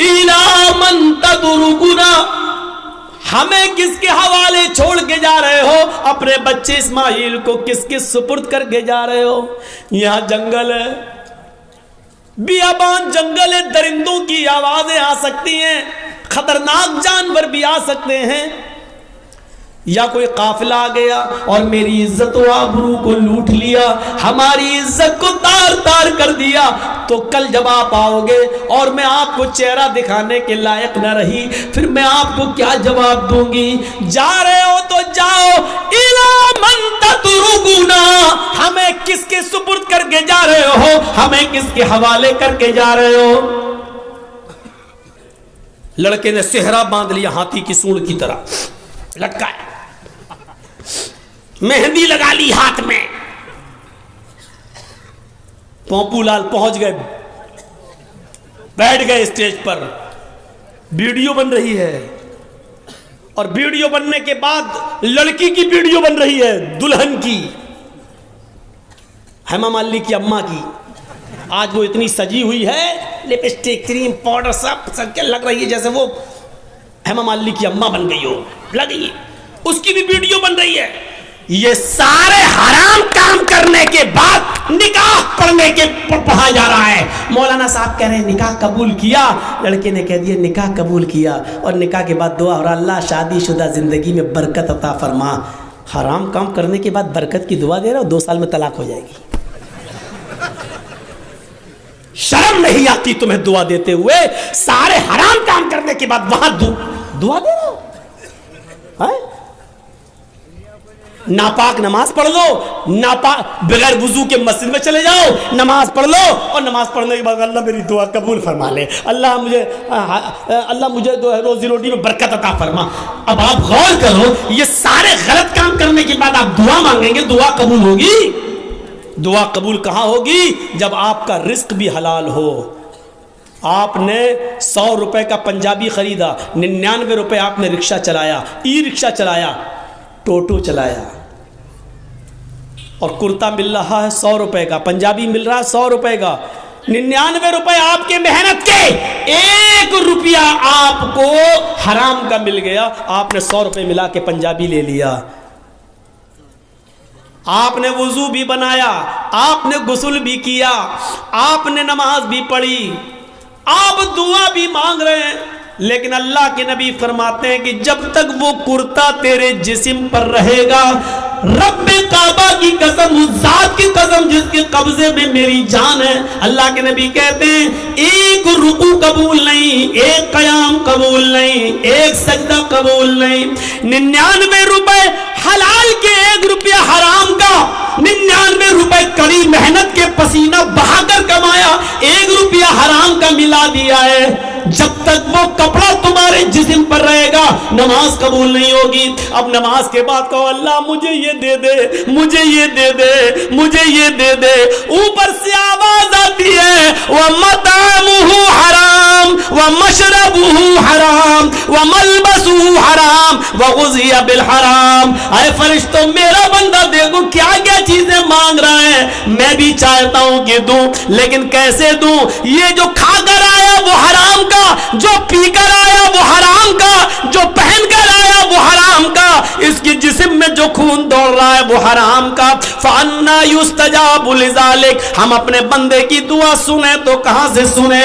इला मन तदरुकुना, हमें किसके हवाले छोड़ के जा रहे हो? अपने बच्चे इस्माइल को किसके सुपुर्द करके जा रहे हो? यहां जंगल है, बियाबान जंगल है, दरिंदों की आवाजें आ सकती हैं, खतरनाक जानवर भी आ सकते हैं, या कोई काफिला आ गया और मेरी इज्जत व आबरू को लूट लिया, हमारी इज्जत को तार तार कर दिया, तो कल जब आप आओगे और मैं आपको चेहरा दिखाने के लायक न रही, फिर मैं आपको क्या जवाब दूंगी? जा रहे हो तो जाओ, इला मन ततरुकुना, हमें किसके सुपुर्द करके जा रहे हो? हमें किसके हवाले करके जा रहे हो? लड़के ने सेहरा बांध लिया हाथी की सूंड की तरह, लटकाया, मेहंदी लगा ली हाथ में। पोंपूलाल पहुंच गए, बैठ गए स्टेज पर, वीडियो बन रही है, और वीडियो बनने के बाद लड़की की वीडियो बन रही है, दुल्हन की, हेमा मालिनी की अम्मा की। आज वो इतनी सजी हुई है, लिपस्टिक, क्रीम, पाउडर सब क्या लग रही है जैसे वो हेमा मालिनी की अम्मा बन गई हो, लगी। उसकी भी वीडियो बन रही है। ये सारे हराम काम करने के बाद निकाह पढ़ने के पढ़ा जा रहा है। मौलाना साहब कह रहे हैं निकाह कबूल किया, लड़के ने कह दिया निकाह कबूल किया, और निकाह के बाद दुआ, और अल्लाह शादीशुदा जिंदगी में बरकत अता फरमा। हराम काम करने के बाद बरकत की दुआ दे रहा हो, 2 साल में तलाक हो जाएगी। शर्म नहीं आती तुम्हें दुआ देते हुए? सारे हराम काम करने के बाद वहां दुआ दे रहे हो? नापाक नमाज पढ़ लो, नापाक बगैर वुजू के मस्जिद में चले जाओ, नमाज पढ़ लो, और नमाज पढ़ने के बाद अल्लाह मेरी दुआ कबूल फरमा ले, अल्लाह मुझे रोजी रोटी में बरकत अता फरमा। अब आप गौर करो, ये सारे गलत काम करने के बाद आप दुआ मांगेंगे, दुआ कबूल होगी? दुआ कबूल कहां होगी? जब आपका रिस्क भी हलाल हो। आपने 100 रुपए का पंजाबी खरीदा, 99 रुपए आपने रिक्शा चलाया, ई रिक्शा चलाया, टोटो चलाया, और कुर्ता मिल रहा है 100 रुपए का, पंजाबी मिल रहा है 100 रुपए का, 99 रुपए आपके मेहनत के, 1 रुपया आपको हराम का मिल गया। आपने 100 रुपए मिला के पंजाबी ले लिया, आपने वुजू भी बनाया, आपने गुस्ल भी किया, आपने नमाज भी पढ़ी, आप दुआ भी मांग रहे हैं, लेकिन अल्लाह के नबी फरमाते हैं कि जब तक वो कुर्ता तेरे जिस्म पर रहेगा, रब्बे काबा की कसम, उस जात की कसम जिसके कब्जे में मेरी जान है, अल्लाह के नबी कहते हैं 1 रुकू कबूल नहीं, 1 कयाम कबूल नहीं, 1 सजदा कबूल नहीं। 99 रुपए हलाल के, 1 रुपया हराम का, 99 रुपए कड़ी मेहनत के पसीना बहाकर कमाया, 1 रुपया हराम का मिला दिया है। जब तक वो कपड़ा तुम्हारे जिस्म पर रहेगा, नमाज कबूल नहीं होगी। अब नमाज के बाद कहो अल्लाह मुझे ये दे दे, मुझे ये दे दे, मुझे ये दे दे, ऊपर से आवाज आती है व मतामुहु हराम व मशरबुहु हराम व मलबसुहु हराम व गुज़िया बिल हराम। अरे फरिश्तों, मेरा बंदा देखो क्या क्या चीजें मांग रहा है, मैं भी चाहता हूं कि दूं, लेकिन कैसे दूं? ये जो खाकर आया वो हराम का, जो पीकर आया वो हराम का, जो पहनकर आया वो हराम का, इसके जिस्म में जो खून दौड़ रहा है वो हराम का। फअन्ना युस्तजाबु लिज़ालिक, हम अपने बंदे की दुआ सुने तो कहां से सुने?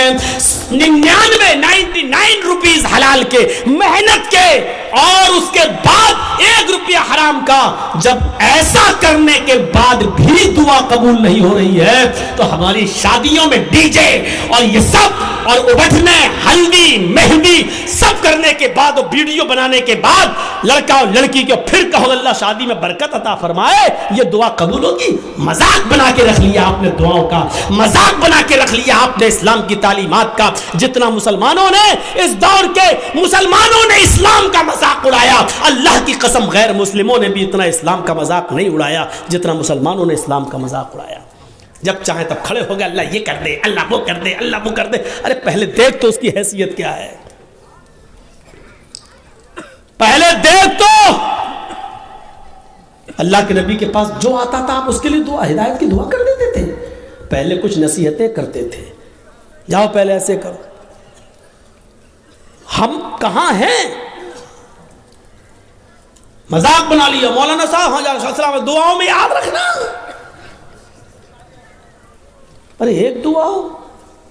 99 रुपीस हलाल के, मेहनत के, और उसके बाद 1 रुपया हराम का। जब ऐसा करने के बाद भी दुआ कबूल नहीं हो रही है, तो हमारी शादियों में डीजे और ये सब, और उबटने, हल्दी, मेहंदी सब करने के बाद, और वीडियो बनाने के बाद लड़का और लड़की को फिर कहो अल्लाह शादी में बरकत अता फरमाए, ये दुआ कबूल होगी? मजाक बना के रख लिया आपने दुआओं का, मजाक बना के रख लिया आपने इस्लाम की तालीमात का। जितना मुसलमानों ने, इस दौर के मुसलमानों ने इस्लाम का मजाक उड़ाया, अल्लाह की कसम गैर मुस्लिमों ने भी इतना इस्लाम का मजाक नहीं उड़ाया जितना मुसलमानों ने इस्लाम का मजाक उड़ाया। जब चाहे तब खड़े हो गए, अल्लाह ये कर दे, अल्लाह वो कर दे, अल्लाह वो कर दे। अरे पहले देख तो उसकी हैसियत क्या है, पहले देख तो। अल्लाह के नबी के पास जो आता था आप उसके लिए दुआ, हिदायत की दुआ कर देते थे। पहले कुछ नसीहतें करते थे, जाओ पहले ऐसे करो, कहां हैं? मजाक बना लिया मौलाना साहब, हाँ दुआओं में याद रखना। अरे एक दुआ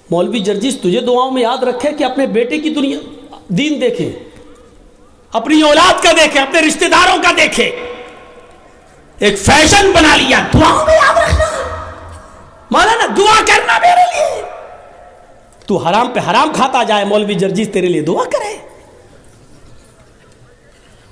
मौलवी जर्जिस तुझे दुआओं में याद रखे कि अपने बेटे की दुनिया दीन देखे, अपनी औलाद का देखे, अपने रिश्तेदारों का देखे, एक फैशन बना लिया दुआओं में याद रखना। मौलाना दुआ करना मेरे लिए, तू हराम पे हराम खाता जाए, मौलवी जर्जिस तेरे लिए दुआ करे।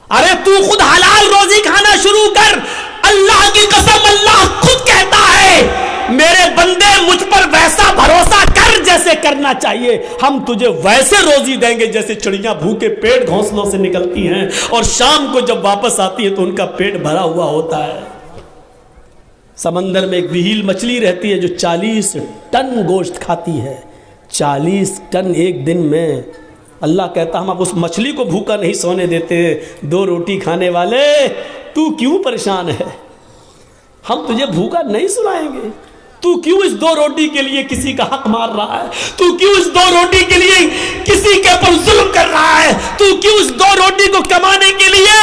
अरे तू खुद हलाल रोजी खाना शुरू कर। अल्लाह की कसम, अल्लाह खुद कहता है मेरे बंदे मुझ पर वैसा भरोसा कर जैसे करना चाहिए, हम तुझे वैसे रोजी देंगे जैसे चिड़ियां भूखे पेट घोंसलों से निकलती हैं और शाम को जब वापस आती है तो उनका पेट भरा हुआ होता है। समंदर में एक व्हील मछली रहती है जो 40 टन गोश्त खाती है, 40 टन एक दिन में। अल्लाह कहता हम अब उस मछली को भूखा नहीं सोने देते। 2 रोटी खाने वाले तू क्यों परेशान है, हम तुझे भूखा नहीं सुलाएंगे। तू क्यों इस 2 रोटी के लिए किसी का हक मार रहा है, तू क्यों इस 2 रोटी के लिए किसी के ऊपर जुल्म कर रहा है, तू क्यों इस 2 रोटी को कमाने के लिए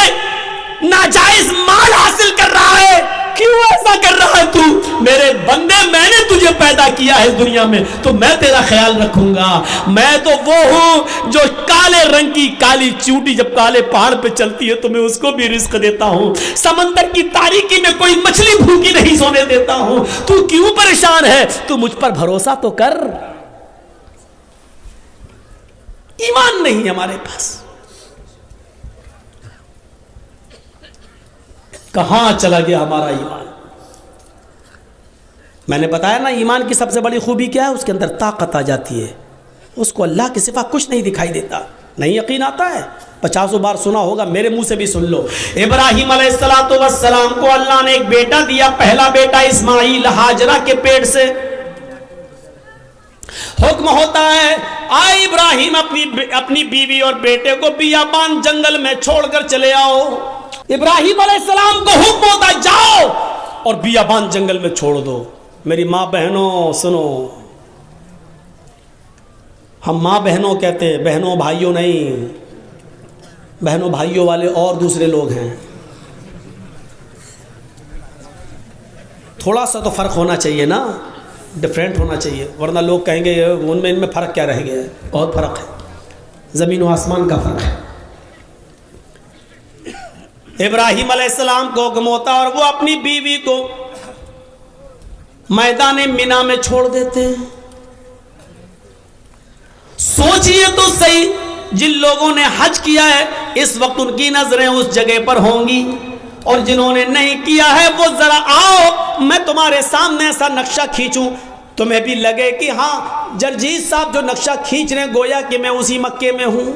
नाजायज माल हासिल कर रहा है, क्यों ऐसा कर रहा है तू? मेरे बंदे मैंने तुझे पैदा किया है इस दुनिया में तो मैं तेरा ख्याल रखूंगा। मैं तो वो हूं जो काले रंग की काली चूंटी जब काले पहाड़ पे चलती है तो मैं उसको भी रिस्क देता हूं। समंदर की तारीकी में कोई मछली भूखी नहीं सोने देता हूं। तू क्यों परेशान है? तू मुझ पर भरोसा तो कर। ईमान नहीं हमारे पास, कहां चला गया हमारा ईमान? मैंने बताया ना ईमान की सबसे बड़ी खूबी क्या है, उसके अंदर ताकत आ जाती है, उसको अल्लाह के सिवा कुछ नहीं दिखाई देता। नहीं यकीन आता है? 50 बार सुना होगा, मेरे मुंह से भी सुन लो। इब्राहिम अलैहिस्सलाम को अल्लाह ने एक बेटा दिया, पहला बेटा इस्माइल हाजरा के पेट से। हुक्म होता है आए इब्राहिम अपनी बीवी और बेटे को बियाबान जंगल में छोड़कर चले आओ। इब्राहिम अलैहिस्सलाम को हुक्म होता है जाओ और बियाबान जंगल में छोड़ दो। मेरी माँ बहनों सुनो, हम माँ बहनों कहते हैं, बहनों भाइयों नहीं। बहनों भाइयों वाले और दूसरे लोग हैं। थोड़ा सा तो फर्क होना चाहिए ना, डिफरेंट होना चाहिए, वरना लोग कहेंगे उनमें इनमें फ़र्क क्या रह गया है। बहुत फ़र्क है, ज़मीन व आसमान का फ़र्क है। इब्राहिम अलैहिस्सलाम को हुक्म होता और वो अपनी बीवी को मैदान मिना में छोड़ देते हैं। सोचिए तो सही, जिन लोगों ने हज किया है इस वक्त उनकी नजरें उस जगह पर होंगी, और जिन्होंने नहीं किया है वो जरा आओ मैं तुम्हारे सामने ऐसा नक्शा खींचूं, तुम्हें भी लगे कि हाँ जर्जीस साहब जो नक्शा खींच रहे हैं गोया कि मैं उसी मक्के में हूं।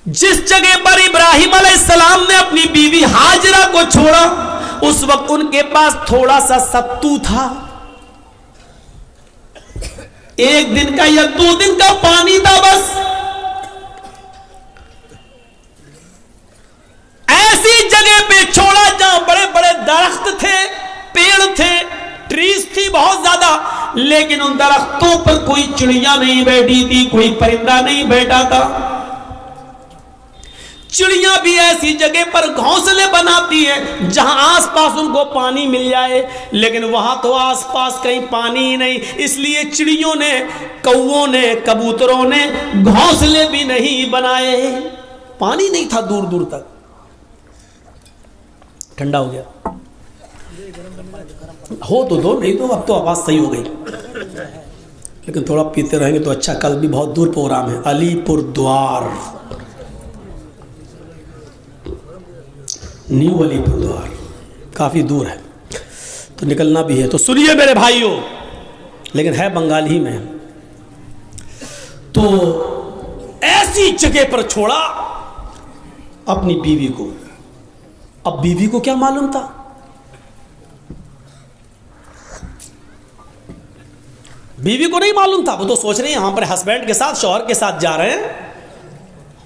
जिस जगह पर इब्राहिम अलैहिस्सलाम ने अपनी बीवी हाजरा को छोड़ा उस वक्त उनके पास थोड़ा सा सत्तू था, 1 दिन का या 2 दिन का पानी था बस। ऐसी जगह पे छोड़ा जहां बड़े बड़े दरख्त थे, पेड़ थे, ट्रीज थी बहुत ज्यादा, लेकिन उन दरख्तों पर कोई चिड़िया नहीं बैठी थी, कोई परिंदा नहीं बैठा था। चिड़िया भी ऐसी जगह पर घोंसले बनाती है जहां आसपास उनको पानी मिल जाए, लेकिन वहां तो आसपास कहीं पानी ही नहीं, इसलिए चिड़ियों ने, कौओं ने, कबूतरों ने घोंसले भी नहीं बनाए। पानी नहीं था दूर दूर तक। ठंडा हो गया हो तो दो, नहीं तो अब तो आवाज सही हो गई, लेकिन थोड़ा पीते रहेंगे तो अच्छा। कल भी बहुत दूर प्रोग्राम है, अलीपुर द्वार, न्यू अलीपुर द्वार, काफ़ी दूर है तो निकलना भी है। तो सुनिए मेरे भाइयों, लेकिन है बंगाल ही में। तो ऐसी जगह पर छोड़ा अपनी बीवी को। अब बीवी को क्या मालूम था? बीवी को नहीं मालूम था, वो तो सोच रही है हम अपने हस्बैंड के साथ, शौहर के साथ जा रहे हैं,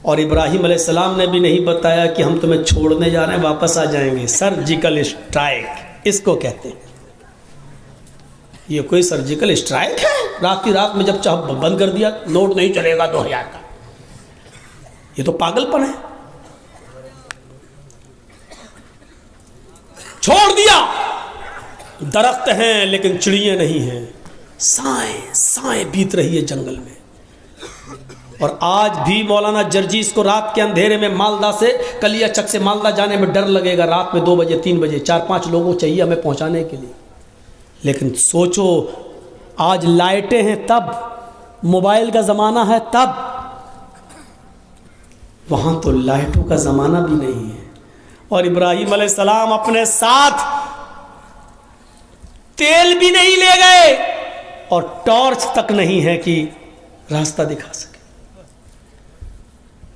और इब्राहिम अलैहिस्सलाम ने भी नहीं बताया कि हम तुम्हें छोड़ने जा रहे हैं, वापस आ जाएंगे। सर्जिकल स्ट्राइक इसको कहते हैं। ये कोई सर्जिकल स्ट्राइक है? रात की रात में जब चाह बंद कर दिया, नोट नहीं चलेगा 2000 का। ये तो पागलपन है। छोड़ दिया, दरख्त हैं लेकिन चिड़ियां नहीं हैं, साएं साएं बीत रही है जंगल में। और आज भी मौलाना जर्जीस को रात के अंधेरे में मालदा से, कलियाचक से मालदा जाने में डर लगेगा। रात में 2 बजे 3 बजे 4-5 लोगों चाहिए हमें पहुंचाने के लिए। लेकिन सोचो, आज लाइटें हैं तब, मोबाइल का ज़माना है तब, वहाँ तो लाइटों का ज़माना भी नहीं है। और इब्राहिम अलैहिस्सलाम अपने साथ तेल भी नहीं ले गए और टॉर्च तक नहीं है कि रास्ता दिखा सके।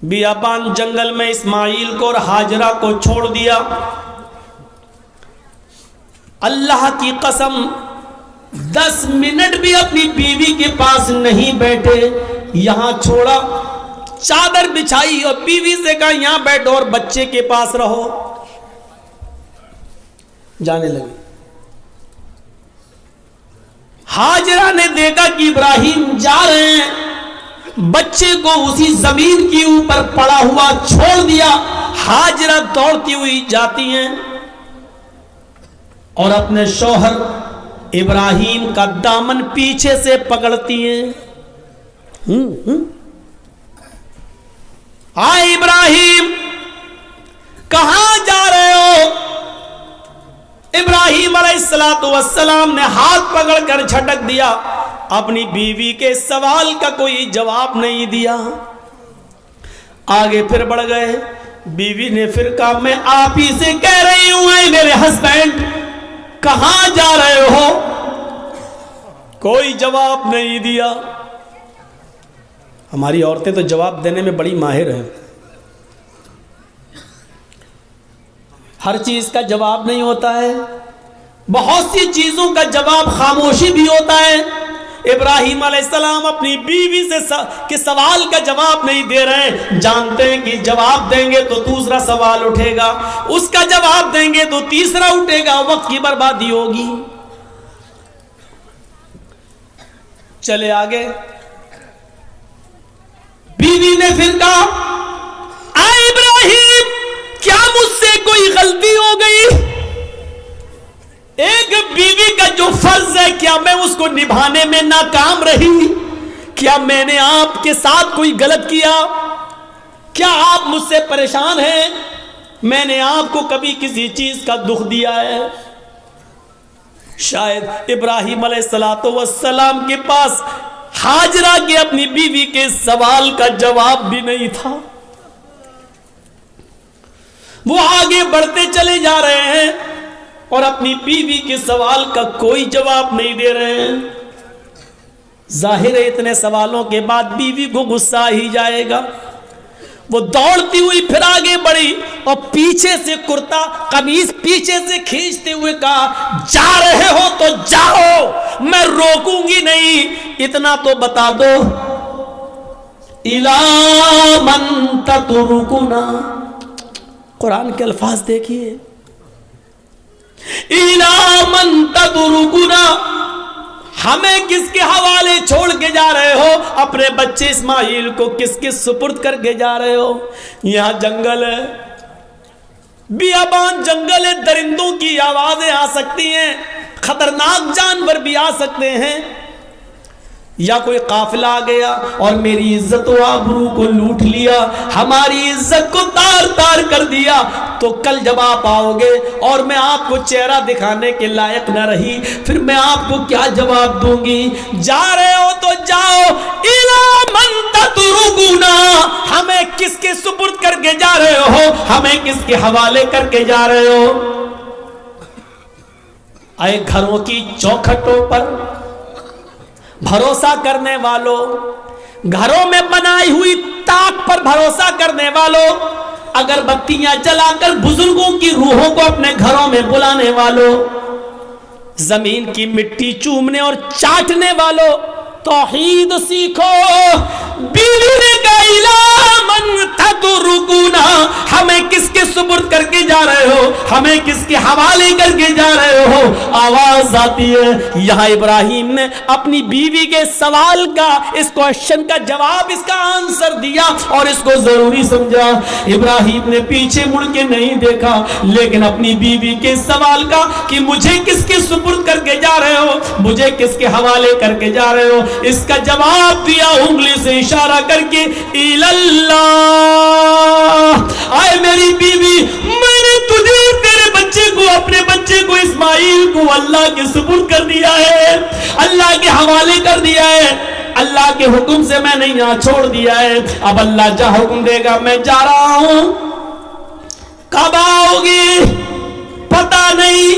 बियाबान जंगल में इस्माइल को और हाजरा को छोड़ दिया। अल्लाह की कसम 10 मिनट भी अपनी बीवी के पास नहीं बैठे, यहां छोड़ा, चादर बिछाई और बीवी से कहा यहां बैठो और बच्चे के पास रहो। जाने लगे। हाजरा ने देखा कि इब्राहिम जा रहे हैं, बच्चे को उसी जमीन के ऊपर पड़ा हुआ छोड़ दिया। हाजरा दौड़ती हुई जाती हैं और अपने शौहर इब्राहिम का दामन पीछे से पकड़ती हैं। आए इब्राहिम, कहां जा रहे हो? इब्राहिम अलैहिस्सलातु वस्सलाम ने हाथ पकड़कर झटक दिया। अपनी बीवी के सवाल का कोई जवाब नहीं दिया। आगे फिर बढ़ गए। बीवी ने फिर कहा मैं आप ही से कह रही हूं मेरे हस्बैंड, कहां जा रहे हो? कोई जवाब नहीं दिया। हमारी औरतें तो जवाब देने में बड़ी माहिर हैं। हर चीज का जवाब नहीं होता है, बहुत सी चीजों का जवाब खामोशी भी होता है। इब्राहिम अलैहिस्सलाम अपनी बीवी से के सवाल का जवाब नहीं दे रहे हैं। जानते हैं कि जवाब देंगे तो दूसरा सवाल उठेगा, उसका जवाब देंगे तो तीसरा उठेगा, वक्त की बर्बादी होगी। चले आगे। बीवी ने फिर कहा इब्राहिम, क्या मुझसे कोई गलती हो गई? एक बीवी का जो फर्ज है क्या मैं उसको निभाने में नाकाम रही? क्या मैंने आपके साथ कोई गलत किया? क्या आप मुझसे परेशान हैं? मैंने आपको कभी किसी चीज का दुख दिया है? शायद इब्राहिम अलैहिस्सलातु वस्सलाम के पास हाजरा के अपनी बीवी के सवाल का जवाब भी नहीं था। वो आगे बढ़ते चले जा रहे हैं और अपनी बीवी के सवाल का कोई जवाब नहीं दे रहे हैं। जाहिर है इतने सवालों के बाद बीवी को गुस्सा ही जाएगा। वो दौड़ती हुई फिर आगे बढ़ी और पीछे से कुर्ता कमीज पीछे से खींचते हुए कहा जा रहे हो तो जाओ, मैं रोकूंगी नहीं। इतना तो बता दो, इला मन ततरुकुना। कुरान के अल्फाज देखिए, इला मन ततरुकुना, हमें किसके हवाले छोड़ के जा रहे हो? अपने बच्चे इस्माइल को किसके सुपुर्द करके जा रहे हो? यहां जंगल है, बियाबान जंगल है, दरिंदों की आवाजें आ सकती हैं, खतरनाक जानवर भी आ सकते हैं, या कोई काफिला आ गया और मेरी इज्जत व आबरू को लूट लिया, हमारी इज्जत को तार तार कर दिया, तो कल जब आप आओगे और मैं आपको चेहरा दिखाने के लायक न रही, फिर मैं आपको क्या जवाब दूंगी? जा रहे हो तो जाओ, इला मन ततरुकुना, हमें किसके सुपुर्द करके जा रहे हो? हमें किसके हवाले करके जा रहे हो? आए घरों की चौखटों पर भरोसा करने वालों, घरों में बनाई हुई ताक पर भरोसा करने वालों, अगरबत्तियां जलाकर बुजुर्गों की रूहों को अपने घरों में बुलाने वालों, जमीन की मिट्टी चूमने और चाटने वालों, तौहीद सीखो। बीवी ने कहा इला मन ततरुकुना, ततरुकूना, हमें किसके सुपुर्द करके जा रहे हो, हमें किसके हवाले करके जा रहे हो। आवाज आती है। यहां इब्राहिम ने अपनी बीवी के सवाल का, इस क्वेश्चन का जवाब, इसका आंसर दिया और इसको जरूरी समझा। इब्राहिम ने पीछे मुड़ के नहीं देखा, लेकिन अपनी बीवी के सवाल का कि मुझे किसके सुपुर्द करके जा रहे हो, मुझे किसके हवाले करके जा रहे हो, इसका जवाब दिया उंगली से इशारा करके, इल्लल्लाह, आए मेरी बीवी, मैंने तुझे तेरे बच्चे को, अपने बच्चे को इस्माइल को अल्लाह के सुपुर्द कर दिया है, अल्लाह के हवाले कर दिया है, अल्लाह के हुक्म से मैंने यहां छोड़ दिया है। अब अल्लाह जहां हुक्म देगा मैं जा रहा हूं। कब आओगी पता नहीं,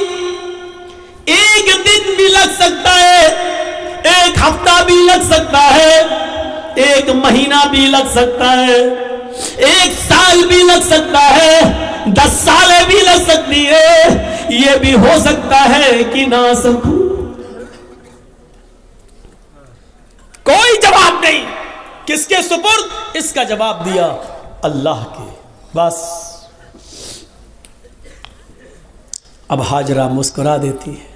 एक दिन भी लग सकता है, एक हफ्ता भी लग सकता है, एक महीना भी लग सकता है, एक साल भी लग सकता है, 10 सालें भी लग सकती है, यह भी हो सकता है कि ना सकूं। कोई जवाब नहीं, किसके सुपुर्द, इसका जवाब दिया अल्लाह के। बस अब हाजरा मुस्कुरा देती है,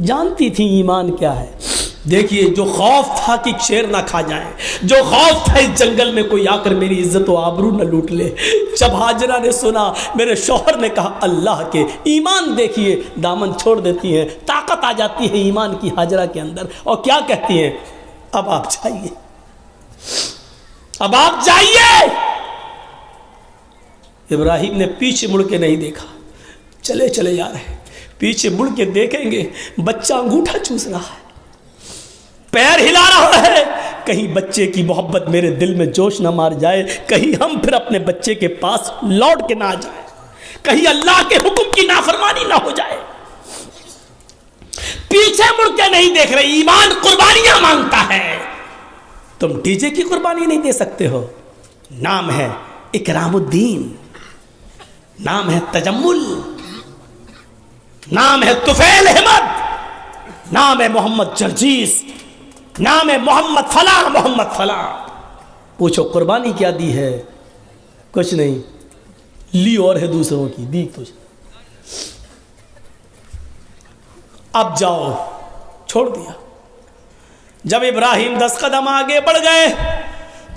जानती थी ईमान क्या है। देखिए, जो खौफ था कि शेर ना खा जाए, जो खौफ था इस जंगल में कोई आकर मेरी इज्जत व आबरू न लूट ले, जब हाजरा ने सुना, मेरे शौहर ने कहा अल्लाह के, ईमान देखिए, दामन छोड़ देती है, ताकत आ जाती है ईमान की हाजरा के अंदर, और क्या कहती है, अब आप जाइए, अब आप जाइए। इब्राहिम ने पीछे मुड़ के नहीं देखा, चले चले जा रहे, पीछे मुड़ के देखेंगे बच्चा अंगूठा चूस रहा है, पैर हिला रहा है, कहीं बच्चे की मोहब्बत मेरे दिल में जोश ना मार जाए, कहीं हम फिर अपने बच्चे के पास लौट के ना जाए, कहीं अल्लाह के हुक्म की नाफरमानी ना हो जाए। पीछे मुड़ के नहीं देख रहे, ईमान कुर्बानियां मांगता है। तुम डीजे की कुर्बानी नहीं दे सकते हो, नाम है इकरामुद्दीन, नाम है तजम्मुल, नाम है तुफैल अहमद, नाम है मोहम्मद जर्जीस, नाम है मोहम्मद फला, मोहम्मद फला। पूछो कुर्बानी क्या दी है? कुछ नहीं, ली और है दूसरों की, दी कुछ। अब जाओ, छोड़ दिया। जब इब्राहिम 10 कदम आगे बढ़ गए,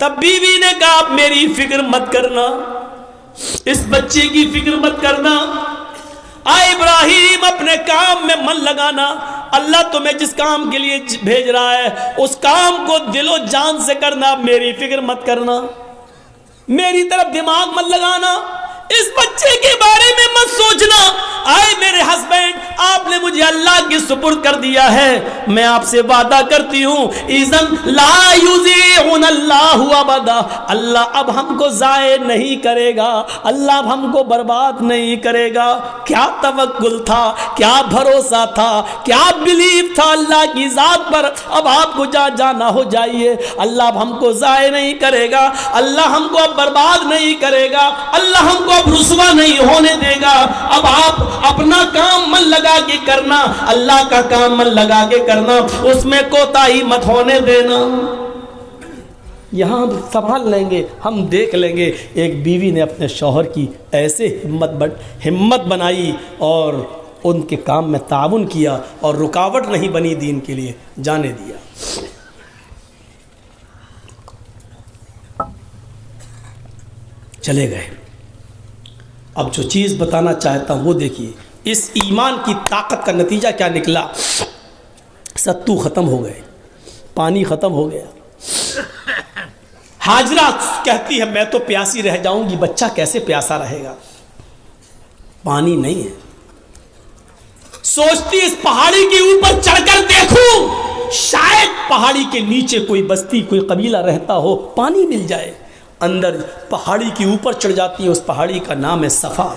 तब बीवी ने कहा आप मेरी फिक्र मत करना, इस बच्चे की फिक्र मत करना, आ इब्राहिम अपने काम में मन लगाना, अल्लाह तुम्हें जिस काम के लिए भेज रहा है उस काम को दिलो जान से करना, मेरी फिक्र मत करना, मेरी तरफ दिमाग मत लगाना, इस बच्चे के बारे में मत सोचना। आए मेरे हस्बैंड, आपने मुझे अल्लाह के सुपुर्द कर दिया है, मैं आपसे वादा करती हूँ, इज़न ला युज़ीउन अल्लाहु अबदा, अल्लाह अब हमको ज़ाये नहीं करेगा, अल्लाह अब हमको बर्बाद नहीं करेगा। क्या तवक्कुल था, क्या भरोसा था, क्या बिलीव था अल्लाह की ज़ात पर। अब आपको जहाँ जाना हो जाइए, अल्लाह अब हमको ज़ाये नहीं करेगा, अल्लाह हमको अब बर्बाद नहीं करेगा, अल्लाह हमको अब रुसवा नहीं होने देगा। अब आप अपना काम मन लगा के करना, अल्लाह का काम मन लगा के करना, उसमें कोताही मत होने देना। यहां संभाल लेंगे, हम देख लेंगे। एक बीवी ने अपने शौहर की ऐसे हिम्मत बनाई और उनके काम में ताउन किया और रुकावट नहीं बनी, दीन के लिए जाने दिया। चले गए। अब जो चीज़ बताना चाहता हूँ वो देखिए, इस ईमान की ताकत का नतीजा क्या निकला। सत्तू ख़त्म हो गए, पानी ख़त्म हो गया। हाजरा कहती है मैं तो प्यासी रह जाऊंगी, बच्चा कैसे प्यासा रहेगा, पानी नहीं है। सोचती इस पहाड़ी के ऊपर चढ़कर देखूं, शायद पहाड़ी के नीचे कोई बस्ती, कोई कबीला रहता हो, पानी मिल जाए। अंदर पहाड़ी के ऊपर चढ़ जाती है, उस पहाड़ी का नाम है सफ़ा।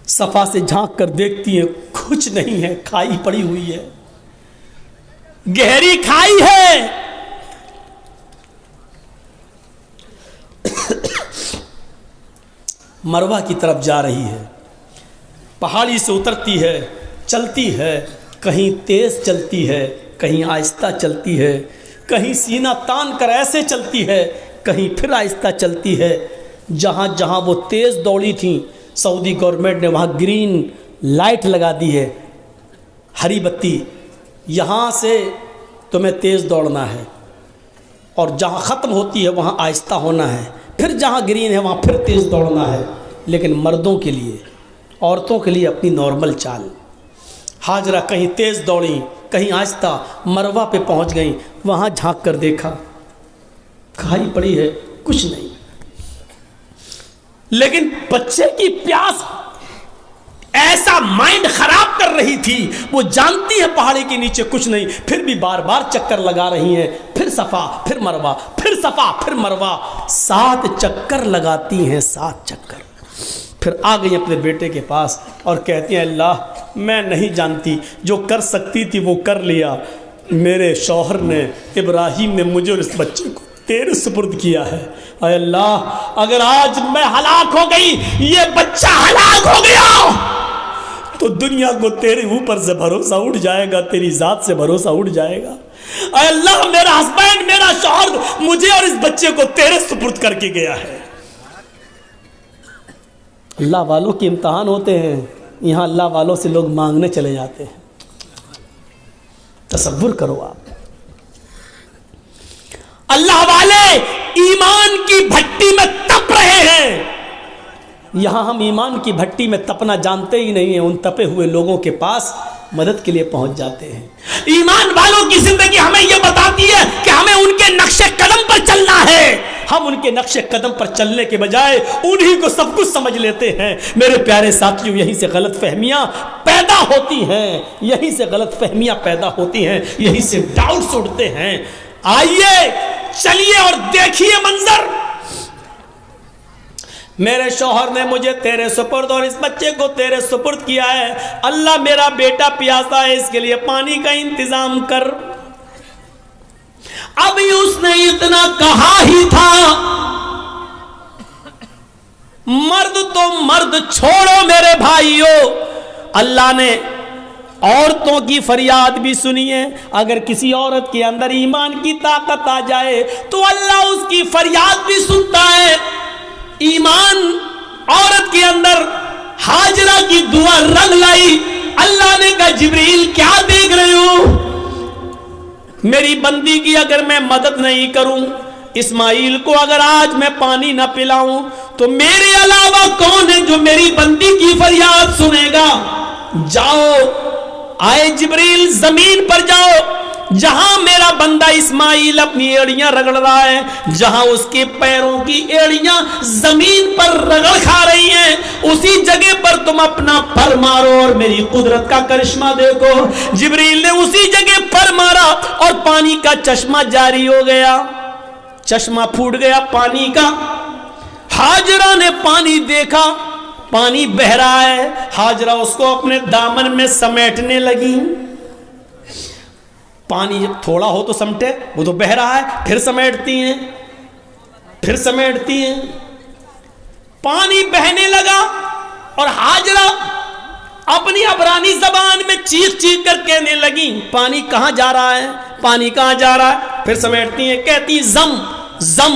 सफ़ा से झांक कर देखती है, कुछ नहीं है, खाई पड़ी हुई है, गहरी खाई है। मरवा की तरफ जा रही है, पहाड़ी से उतरती है, चलती है, कहीं तेज चलती है, कहीं आहिस्ता चलती है, कहीं सीना तान कर ऐसे चलती है कहीं फिर आहिस्ता चलती है। जहाँ जहाँ वो तेज़ दौड़ी थी, सऊदी गवर्नमेंट ने वहाँ ग्रीन लाइट लगा दी है, हरी बत्ती, यहाँ से तुम्हें तेज़ दौड़ना है, और जहाँ ख़त्म होती है वहाँ आहिस्ता होना है, फिर जहाँ ग्रीन है वहाँ फिर तेज़ दौड़ना है। लेकिन मर्दों के लिए, औरतों के लिए अपनी नॉर्मल चाल। हाजरा कहीं तेज़ दौड़ी, कहीं आहिस्ता, मरवा पे पहुँच गई, वहाँ झांक कर देखा, खाई पड़ी है, कुछ नहीं। लेकिन बच्चे की प्यास ऐसा माइंड खराब कर रही थी, वो जानती है पहाड़ी के नीचे कुछ नहीं, फिर भी बार बार चक्कर लगा रही हैं, फिर सफ़ा फिर मरवा, फिर सफ़ा फिर मरवा, 7 चक्कर लगाती हैं, 7 चक्कर। फिर आ गई अपने बेटे के पास और कहती हैं, अल्लाह मैं नहीं जानती, जो कर सकती थी वो कर लिया, मेरे शौहर ने, इब्राहिम ने मुझे और इस बच्चे को तेरे सुपुर्द किया है। अय अल्लाह, अगर आज मैं हलाक हो गई, ये बच्चा हलाक हो गया, तो दुनिया को तेरे ऊपर से भरोसा उठ जाएगा, तेरी ज़ात से भरोसा उठ जाएगा। अय अल्लाह, मेरा हस्बैंड, मेरा शौहर मुझे और इस बच्चे को तेरे सुपुर्द करके गया है। अल्लाह वालों के इम्तहान होते हैं, यहाँ अल्लाह वालों से लोग मांगने चले जाते हैं। तसव्वुर करो आप, अल्लाह वाले ईमान की भट्टी में तप रहे हैं, यहाँ हम ईमान की भट्टी में तपना जानते ही नहीं है, उन तपे हुए लोगों के पास मदद के लिए पहुंच जाते हैं। ईमान वालों की जिंदगी हमें यह बताती है कि हमें उनके नक्शे कदम पर चलना है। हम उनके नक्शे कदम पर चलने के बजाय उन्हीं को सब कुछ समझ लेते हैं। मेरे प्यारे साथियों, यहीं से गलत फहमियां पैदा होती हैं, यहीं से गलत फहमियां पैदा होती हैं, यहीं से डाउट्स उठते हैं। आइए चलिए और देखिए मंजर, मेरे शौहर ने मुझे तेरे सुपुर्द और इस बच्चे को तेरे सुपुर्द किया है। अल्लाह, मेरा बेटा प्यासा है, इसके लिए पानी का इंतजाम कर। अभी उसने इतना कहा ही था, मर्द तो मर्द छोड़ो मेरे भाइयों, अल्लाह ने औरतों की फरियाद भी सुनी है। अगर किसी औरत के अंदर ईमान की ताकत आ जाए तो अल्लाह उसकी फरियाद भी सुनता है। ईमान औरत के अंदर हाजरा की दुआ रंग लाई। अल्लाह ने कहा, जिब्रील क्या देख रहे हो, मेरी बंदी की अगर मैं मदद नहीं करूं, इस्माइल को अगर आज मैं पानी ना पिलाऊं, तो मेरे अलावा कौन है जो मेरी बंदी की फरियाद सुनेगा। जाओ, आए जिब्रील, जमीन पर जाओ, जहां मेरा बंदा इस्माइल अपनी एड़ियां रगड़ रहा है, जहां उसके पैरों की एड़ियां जमीन पर रगड़ खा रही हैं, उसी जगह पर तुम अपना पर मारो और मेरी कुदरत का करिश्मा देखो। जिब्रील ने उसी जगह पर मारा और पानी का चश्मा जारी हो गया, चश्मा फूट गया पानी का। हाजरा ने पानी देखा, पानी बह रहा है, हाजरा उसको अपने दामन में समेटने लगी। पानी जब थोड़ा हो तो समेटे, वो तो बह रहा है, फिर समेटती हैं, फिर समेटती हैं। पानी बहने लगा और हाजरा अपनी अबरानी जबान में चीख चीख कर कहने लगी, पानी कहाँ जा रहा है, पानी कहाँ जा रहा है। फिर समेटती हैं, कहती जम जम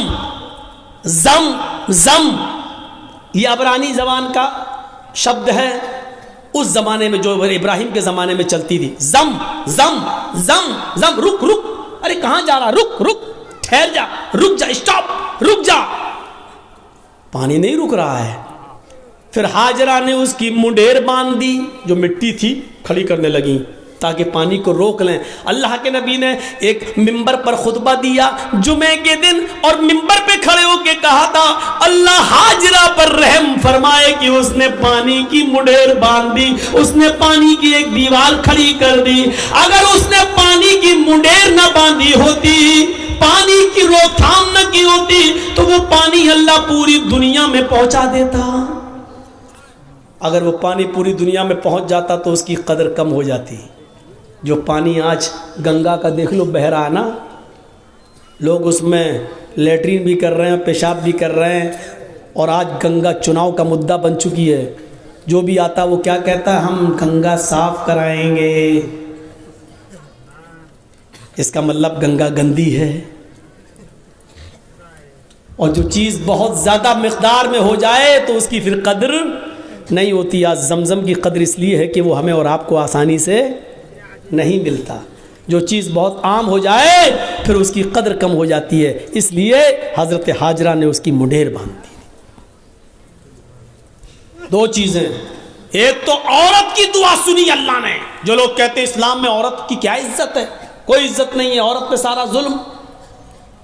जम जम। ये अबरानी जबान का शब्द है, उस जमाने में जो इब्राहिम के जमाने में चलती थी। जम जम जम जम, रुक रुक, अरे कहां जा रहा, रुक रुक, ठहर जा, रुक जा, स्टॉप, रुक जा। पानी नहीं रुक रहा है। फिर हाजरा ने उसकी मुंडेर बांध दी, जो मिट्टी थी, खड़ी करने लगी ताकि पानी को रोक लें। अल्लाह के नबी ने एक मिंबर पर खुतबा दिया जुमे के दिन, और मिंबर पे खड़े होके कहा था, अल्लाह हाजरा पर रहम फरमाए कि उसने पानी की मुंडेर बांध दी, उसने पानी की एक दीवार खड़ी कर दी। अगर उसने पानी की मुंडेर न बांधी होती, पानी की रोकथाम न की होती, तो वो पानी अल्लाह पूरी दुनिया में पहुंचा देता। अगर वो पानी पूरी दुनिया में पहुंच जाता तो उसकी कदर कम हो जाती। जो पानी आज गंगा का देख लो बह रहा है ना, लोग उसमें लेटरिन भी कर रहे हैं, पेशाब भी कर रहे हैं, और आज गंगा चुनाव का मुद्दा बन चुकी है। जो भी आता वो क्या कहता है, हम गंगा साफ कराएंगे। इसका मतलब गंगा गंदी है। और जो चीज़ बहुत ज़्यादा मिक़दार में हो जाए तो उसकी फिर कदर नहीं होती। आज जमज़म की कदर इसलिए है कि वो हमें और आपको आसानी से नहीं मिलता। जो चीज़ बहुत आम हो जाए फिर उसकी कदर कम हो जाती है, इसलिए हज़रत हाजरा ने उसकी मुंडेर बांध दी। दो चीज़ें, एक तो औरत की दुआ सुनी अल्लाह ने। जो लोग कहते हैं इस्लाम में औरत की क्या इज्जत है, कोई इज्जत नहीं है, औरत पे सारा जुल्म,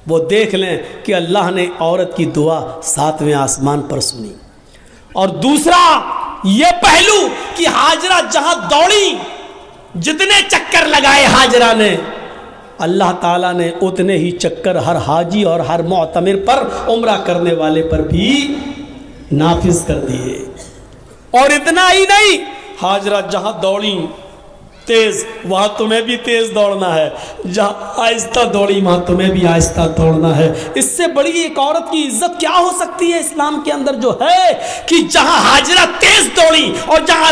वो देख लें कि अल्लाह ने औरत की दुआ 7वें आसमान पर सुनी। और दूसरा ये पहलू कि हाजरा जहां दौड़ी, जितने चक्कर लगाए हाजरा ने, अल्लाह ताला ने उतने ही चक्कर हर हाजी और हर मुअतमिर पर, उम्रा करने वाले पर भी नाफिज कर दिए। और इतना ही नहीं, हाजरा जहां दौड़ी तेज, वहां तुम्हें भी तेज दौड़ना है, जहां आहिस्ता दौड़ी वहां तुम्हें भी आहिस्ता दौड़ना है। इससे बड़ी एक औरत की इज्जत क्या हो सकती है इस्लाम के अंदर, जो है कि जहां हाजरा तेज दौड़ी और जहां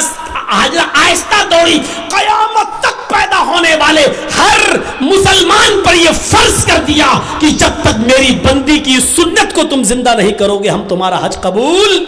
हाजरा आहिस्ता दौड़ी, कयामत तक पैदा होने वाले हर मुसलमान पर यह फर्ज कर दिया कि जब तक मेरी बंदी की सुन्नत को तुम जिंदा नहीं करोगे, हम तुम्हारा हज कबूल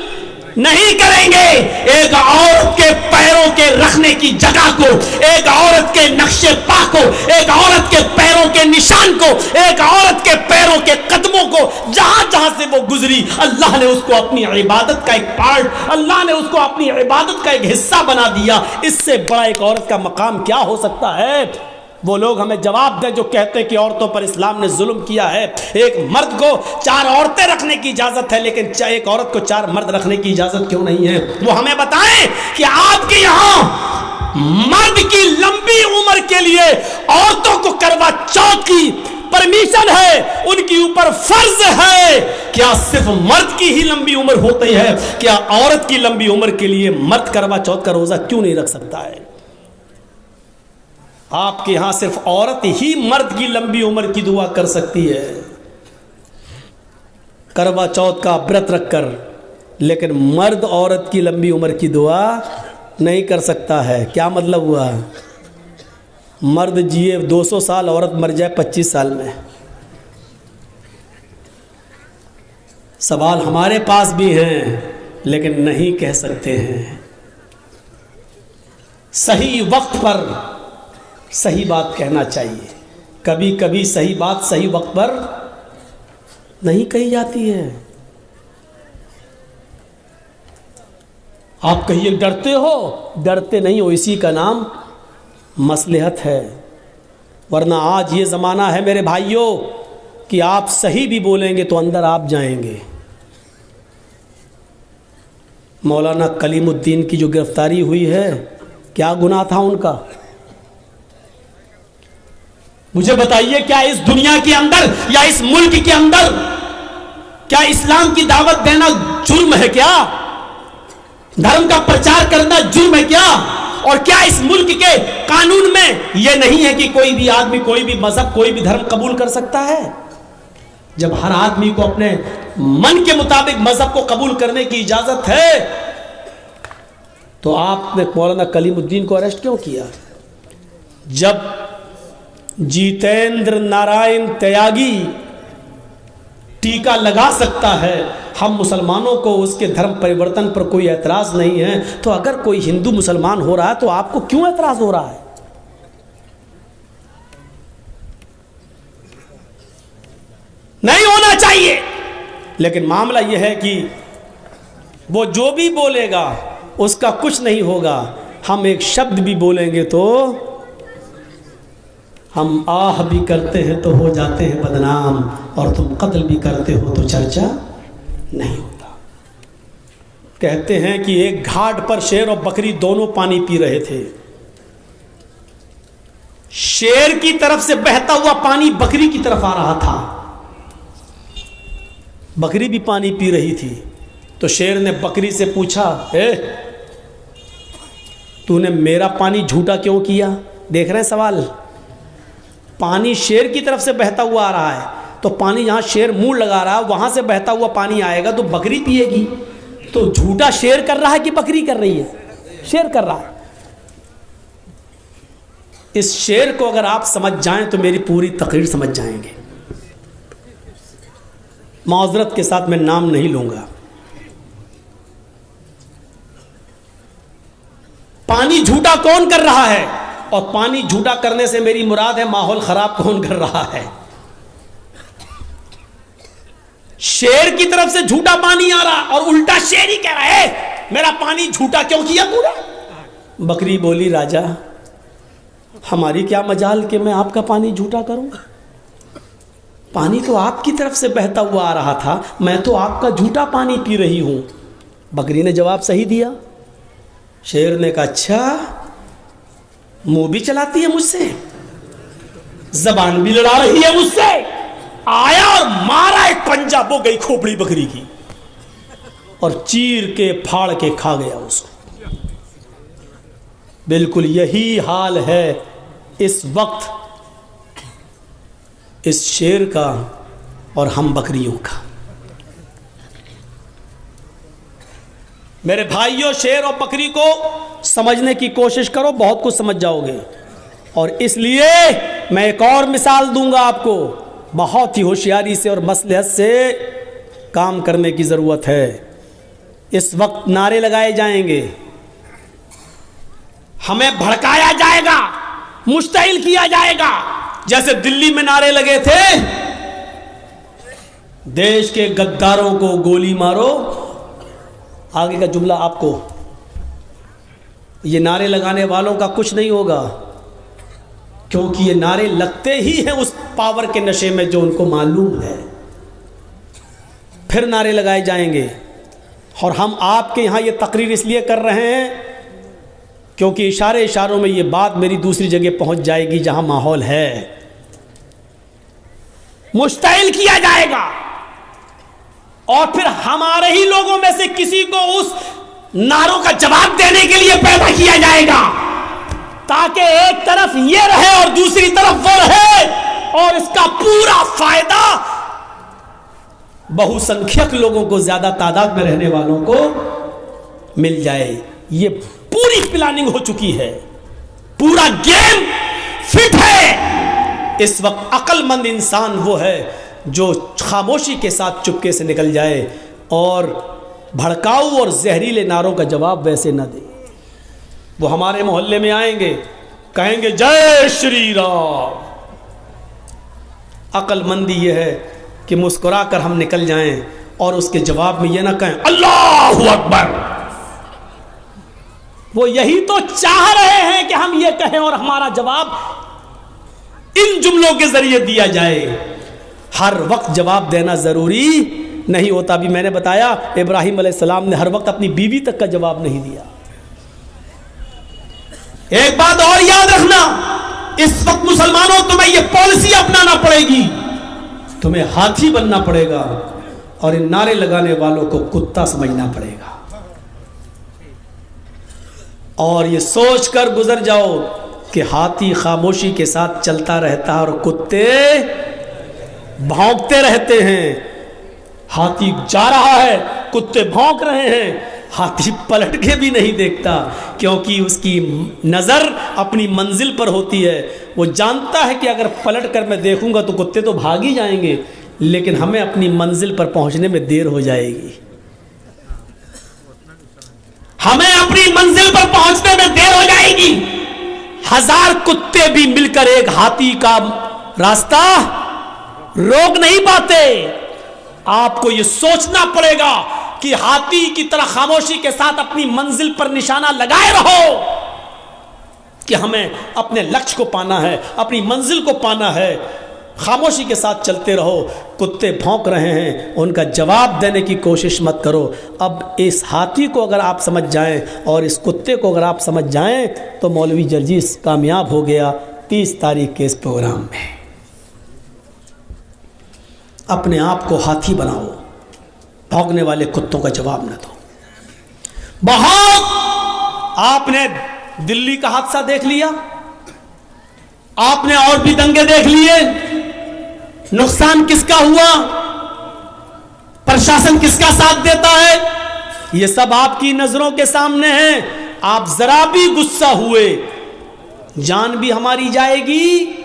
नहीं करेंगे। एक औरत के पैरों के रखने की जगह को, एक औरत के नक्शे पा को, एक औरत के पैरों के निशान को, एक औरत के पैरों के कदमों को, जहां जहां से वो गुजरी, अल्लाह ने उसको अपनी इबादत का एक पार्ट, अल्लाह ने उसको अपनी इबादत का एक हिस्सा बना दिया। इससे बड़ा एक औरत का मकाम क्या हो सकता है। वो लोग हमें जवाब दें जो कहते हैं कि औरतों पर इस्लाम ने जुल्म किया है। एक मर्द को 4 औरतें रखने की इजाजत है, लेकिन एक औरत को 4 मर्द रखने की इजाजत क्यों नहीं है। वो हमें बताएं कि आपके यहां मर्द की लंबी उम्र के लिए औरतों को करवा चौथ की परमिशन है, उनके ऊपर फर्ज है। क्या सिर्फ मर्द की ही लंबी उम्र होती है? क्या औरत की लंबी उम्र के लिए मर्द करवा चौथ का रोजा क्यों नहीं रख सकता है? आपके यहां सिर्फ औरत ही मर्द की लंबी उम्र की दुआ कर सकती है, करवा चौथ का व्रत रखकर, लेकिन मर्द औरत की लंबी उम्र की दुआ नहीं कर सकता है। क्या मतलब हुआ? मर्द जिए 200 साल, औरत मर जाए 25 साल में। सवाल हमारे पास भी हैं, लेकिन नहीं कह सकते हैं। सही वक्त पर सही बात कहना चाहिए। कभी कभी सही बात सही वक्त पर नहीं कही जाती है। आप कहिए डरते हो, डरते नहीं हो, इसी का नाम मसलहत है। वरना आज ये ज़माना है मेरे भाइयों कि आप सही भी बोलेंगे तो अंदर आप जाएंगे। मौलाना कलीमुद्दीन की जो गिरफ्तारी हुई है, क्या गुनाह था उनका? मुझे बताइए, क्या इस दुनिया के अंदर या इस मुल्क के अंदर क्या इस्लाम की दावत देना जुर्म है? क्या धर्म का प्रचार करना जुर्म है क्या? और क्या इस मुल्क के कानून में यह नहीं है कि कोई भी आदमी कोई भी मजहब कोई भी धर्म कबूल कर सकता है? जब हर आदमी को अपने मन के मुताबिक मजहब को कबूल करने की इजाजत है, तो आपने मौलाना कलीमुद्दीन को अरेस्ट क्यों किया? जब जितेंद्र नारायण त्यागी टीका लगा सकता है, हम मुसलमानों को उसके धर्म परिवर्तन पर कोई एतराज़ नहीं है, तो अगर कोई हिंदू मुसलमान हो रहा है तो आपको क्यों एतराज़ हो रहा है? नहीं होना चाहिए। लेकिन मामला यह है कि वो जो भी बोलेगा उसका कुछ नहीं होगा। हम एक शब्द भी बोलेंगे तो हम आह भी करते हैं तो हो जाते हैं बदनाम, और तुम कत्ल भी करते हो तो चर्चा नहीं होता। कहते हैं कि एक घाट पर शेर और बकरी दोनों पानी पी रहे थे। शेर की तरफ से बहता हुआ पानी बकरी की तरफ आ रहा था, बकरी भी पानी पी रही थी। तो शेर ने बकरी से पूछा, तूने मेरा पानी झूठा क्यों किया? देख रहे हैं सवाल? पानी शेर की तरफ से बहता हुआ आ रहा है, तो पानी जहां शेर मुंह लगा रहा है वहां से बहता हुआ पानी आएगा तो बकरी पिएगी। तो झूठा शेर कर रहा है कि बकरी कर रही है? शेर कर रहा है। इस शेर को अगर आप समझ जाएं तो मेरी पूरी तकरीर समझ जाएंगे। माजरत के साथ मैं नाम नहीं लूंगा। पानी झूठा कौन कर रहा है, और पानी झूठा करने से मेरी मुराद है माहौल खराब कौन कर रहा है। शेर की तरफ से झूठा पानी आ रहा और उल्टा शेर ही कह रहा है मेरा पानी झूठा क्यों किया पूरा। बकरी बोली राजा हमारी क्या मजाल कि मैं आपका पानी झूठा करूं, पानी तो आपकी तरफ से बहता हुआ आ रहा था, मैं तो आपका झूठा पानी पी रही हूं। बकरी ने जवाब सही दिया। शेर ने कहा अच्छा मुंह भी चलाती है मुझसे, जबान भी लड़ा रही है मुझसे। आया और मारा एक पंजा, वो गई खोपड़ी बकरी की और चीर के फाड़ के खा गया उसको। बिल्कुल यही हाल है इस वक्त इस शेर का और हम बकरियों का। मेरे भाइयों, शेर और बकरी को समझने की कोशिश करो, बहुत कुछ समझ जाओगे। और इसलिए मैं एक और मिसाल दूंगा आपको, बहुत ही होशियारी से और मसलहत से काम करने की ज़रूरत है। इस वक्त नारे लगाए जाएंगे, हमें भड़काया जाएगा, मुश्तइल किया जाएगा। जैसे दिल्ली में नारे लगे थे देश के गद्दारों को गोली मारो, आगे का जुमला आपको, ये नारे लगाने वालों का कुछ नहीं होगा, क्योंकि ये नारे लगते ही हैं उस पावर के नशे में जो उनको मालूम है। फिर नारे लगाए जाएंगे। और हम आपके यहाँ ये तकरीर इसलिए कर रहे हैं क्योंकि इशारों में ये बात मेरी दूसरी जगह पहुंच जाएगी जहां माहौल है। मुश्तइल किया जाएगा और फिर हमारे ही लोगों में से किसी को उस नारों का जवाब देने के लिए पैदा किया जाएगा, ताकि एक तरफ ये रहे और दूसरी तरफ वो रहे, और इसका पूरा फायदा बहुसंख्यक लोगों को, ज्यादा तादाद में रहने वालों को मिल जाए। ये पूरी प्लानिंग हो चुकी है, पूरा गेम फिट है। इस वक्त अक्लमंद इंसान वो है जो खामोशी के साथ चुपके से निकल जाए और भड़काऊ और जहरीले नारों का जवाब वैसे न दे। वो हमारे मोहल्ले में आएंगे, कहेंगे जय श्री राम। अक्लमंदी ये है कि मुस्कुरा कर हम निकल जाएं और उसके जवाब में ये ना कहें अल्लाहु अकबर। वो यही तो चाह रहे हैं कि हम ये कहें और हमारा जवाब इन जुमलों के जरिए दिया जाए। हर वक्त जवाब देना जरूरी नहीं होता। भी मैंने बताया इब्राहिम अलैहिस्सलाम ने हर वक्त अपनी बीवी तक का जवाब नहीं दिया। एक बात और याद रखना, इस वक्त मुसलमानों तुम्हें यह पॉलिसी अपनाना पड़ेगी, तुम्हें हाथी बनना पड़ेगा और इन नारे लगाने वालों को कुत्ता समझना पड़ेगा। और ये सोच कर गुजर जाओ कि हाथी खामोशी के साथ चलता रहता है और कुत्ते भौंकते रहते हैं। हाथी जा रहा है, कुत्ते भौंक रहे हैं, हाथी पलट के भी नहीं देखता, क्योंकि उसकी नज़र अपनी मंजिल पर होती है। वो जानता है कि अगर पलट कर मैं देखूंगा तो कुत्ते तो भाग ही जाएंगे, लेकिन हमें अपनी मंजिल पर पहुंचने में देर हो जाएगी। हमें अपनी मंजिल पर पहुंचने में देर हो जाएगी। 1000 कुत्ते भी मिलकर एक हाथी का रास्ता रोक नहीं पाते। आपको यह सोचना पड़ेगा कि हाथी की तरह खामोशी के साथ अपनी मंजिल पर निशाना लगाए रहो कि हमें अपने लक्ष्य को पाना है, अपनी मंजिल को पाना है। खामोशी के साथ चलते रहो। कुत्ते भौंक रहे हैं, उनका जवाब देने की कोशिश मत करो। अब इस हाथी को अगर आप समझ जाएं और इस कुत्ते को अगर आप समझ जाएं तो मौलवी जर्जीस कामयाब हो गया 30 तारीख के इस प्रोग्राम में। अपने आप को हाथी बनाओ, भौंकने वाले कुत्तों का जवाब न दो। बहुत आपने दिल्ली का हादसा देख लिया, आपने और भी दंगे देख लिए। नुकसान किसका हुआ, प्रशासन किसका साथ देता है, यह सब आपकी नजरों के सामने है। आप जरा भी गुस्सा हुए, जान भी हमारी जाएगी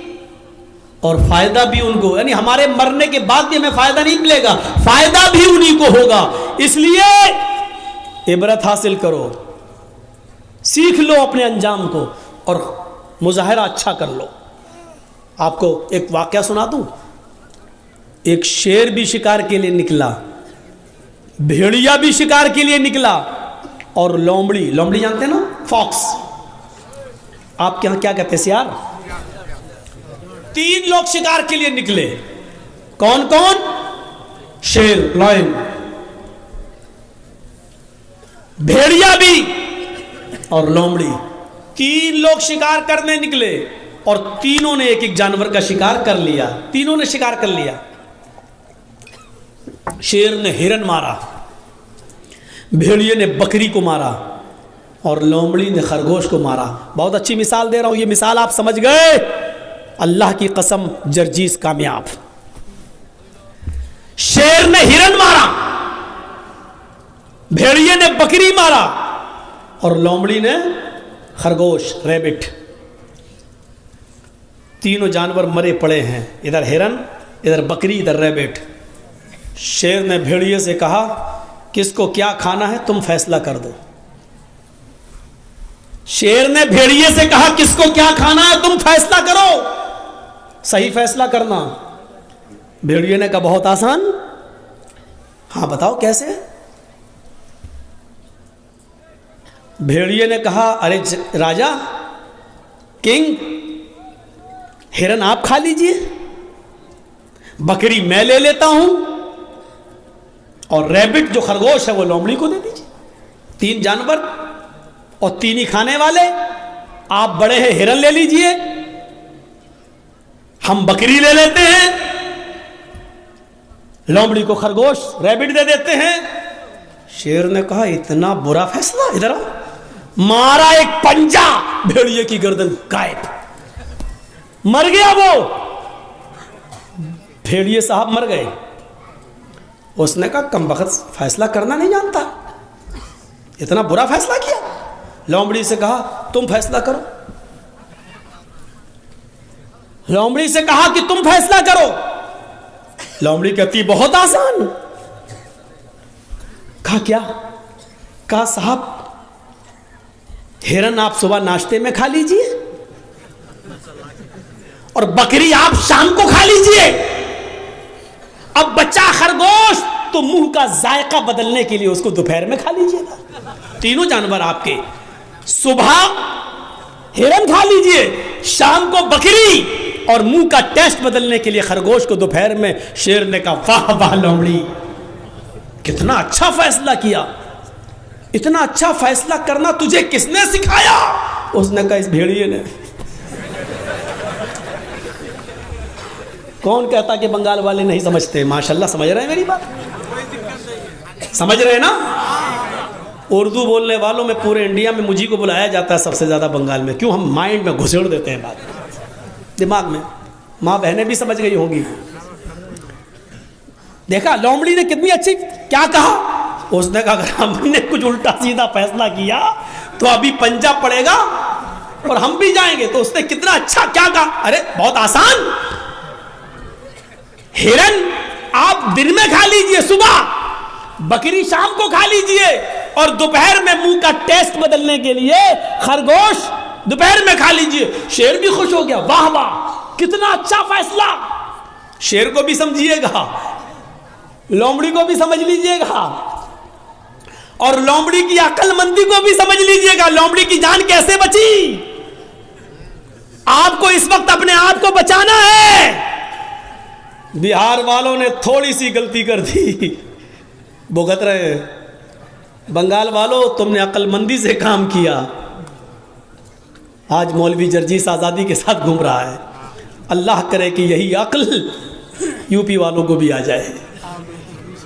और फायदा भी उनको, यानी हमारे मरने के बाद भी हमें फायदा नहीं मिलेगा, फायदा भी उन्हीं को होगा। इसलिए इबरत हासिल करो, सीख लो अपने अंजाम को और मुजाहरा अच्छा कर लो। आपको एक वाकया सुना दूं। एक शेर भी शिकार के लिए निकला, भेड़िया भी शिकार के लिए निकला, और लोमड़ी, लोमड़ी जानते हैं ना, फॉक्स, आपके यहां क्या कहते हैं, सियार। 3 लोग शिकार के लिए निकले। कौन कौन? शेर, लायन, भेड़िया भी और लोमड़ी। 3 लोग शिकार करने निकले और तीनों ने एक एक जानवर का शिकार कर लिया। तीनों ने शिकार कर लिया। शेर ने हिरन मारा, भेड़िए ने बकरी को मारा और लोमड़ी ने खरगोश को मारा। बहुत अच्छी मिसाल दे रहा हूं, ये मिसाल आप समझ गए। अल्लाह की कसम, जर्जीस कामयाब। शेर ने हिरन मारा, भेड़िए ने बकरी मारा और लोमड़ी ने खरगोश, रैबिट। तीनों जानवर मरे पड़े हैं, इधर हिरन, इधर बकरी, इधर रैबिट। शेर ने भेड़िए से कहा, किसको क्या खाना है तुम फैसला कर दो। शेर ने भेड़िए से कहा, किसको क्या खाना है तुम फैसला करो, सही फैसला करना। भेड़िए ने कहा, बहुत आसान। हाँ बताओ कैसे। भेड़िए ने कहा, अरे राजा, किंग, हिरन आप खा लीजिए, बकरी मैं ले लेता हूं, और रैबिट जो खरगोश है वो लोमड़ी को दे दीजिए। 3 जानवर और 3 ही खाने वाले। आप बड़े हैं, हिरन ले लीजिए, हम बकरी ले लेते हैं, लोमड़ी को खरगोश, रैबिट दे देते हैं। शेर ने कहा, इतना बुरा फैसला, इधर आओ। मारा एक पंजा, भेड़िए की गर्दन गायब, मर गया वो। भेड़िए साहब मर गए। उसने कहा, कमबख्त फैसला करना नहीं जानता, इतना बुरा फैसला किया। लोमड़ी से कहा, तुम फैसला करो। लोमड़ी से कहा कि तुम फैसला करो। लोमड़ी कहती, बहुत आसान। कहा क्या? कहा साहब, हिरन आप सुबह नाश्ते में खा लीजिए और बकरी आप शाम को खा लीजिए। अब बच्चा खरगोश, तो मुंह का जायका बदलने के लिए उसको दोपहर में खा लीजिएगा। तीनों जानवर आपके, सुबह हिरन खा लीजिए, शाम को बकरी, और मुंह का टेस्ट बदलने के लिए खरगोश को दोपहर में। शेर ने कहा, वाह वाह लोमड़ी, कितना अच्छा फैसला किया। इतना अच्छा फैसला करना तुझे किसने सिखाया? उसने कहा, इस भेड़िए ने। कौन कहता कि बंगाल वाले नहीं समझते? माशाल्लाह समझ रहे हैं मेरी बात, समझ रहे हैं ना। उर्दू बोलने वालों में पूरे इंडिया में मुझी को बुलाया जाता है सबसे ज्यादा, बंगाल में। क्यों? हम माइंड में घुसेड़ देते हैं बात, दिमाग में। माँ बहनें भी समझ गई होंगी। देखा लोमड़ी ने कितनी अच्छी, क्या कहा उसने? कहा, अगर हमने कुछ उल्टा सीधा फैसला किया तो अभी पंजा पड़ेगा और हम भी जाएंगे। तो उसने कितना अच्छा क्या कहा, अरे बहुत आसान। हिरन आप दिन में खा लीजिए सुबह, बकरी शाम को खा लीजिए, और दोपहर में मुंह का टेस्ट बदलने के लिए खरगोश दोपहर में खा लीजिए। शेर भी खुश हो गया, वाह वाह कितना अच्छा फैसला। शेर को भी समझिएगा, लोमड़ी को भी समझ लीजिएगा, और लोमड़ी की अक्लमंदी को भी समझ लीजिएगा। लोमड़ी की जान कैसे बची? आपको इस वक्त अपने आप को बचाना है। बिहार वालों ने थोड़ी सी गलती कर दी, भुगत रहे। बंगाल वालों, तुमने अक्लमंदी से काम किया। आज मौलवी जर्जीस आज़ादी के साथ घूम रहा है। अल्लाह करे कि यही अक्ल यूपी वालों को भी आ जाए।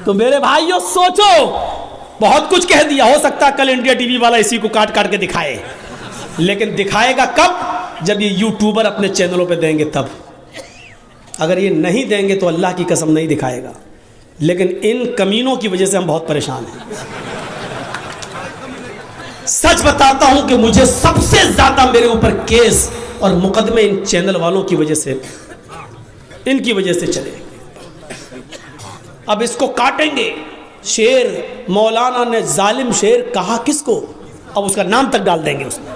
तो मेरे भाइयों सोचो, बहुत कुछ कह दिया, हो सकता है कल इंडिया टीवी वाला इसी को काट काट के दिखाए, लेकिन दिखाएगा कब? जब ये यूट्यूबर अपने चैनलों पे देंगे तब। अगर ये नहीं देंगे तो अल्लाह की कसम नहीं दिखाएगा। लेकिन इन कमीनों की वजह से हम बहुत परेशान हैं। सच बताता हूं कि मुझे सबसे ज्यादा मेरे ऊपर केस और मुकदमे इन चैनल वालों की वजह से इनकी वजह से चले। अब इसको काटेंगे। शेर, मौलाना ने जालिम शेर कहा किसको? अब उसका नाम तक डाल देंगे उसमें।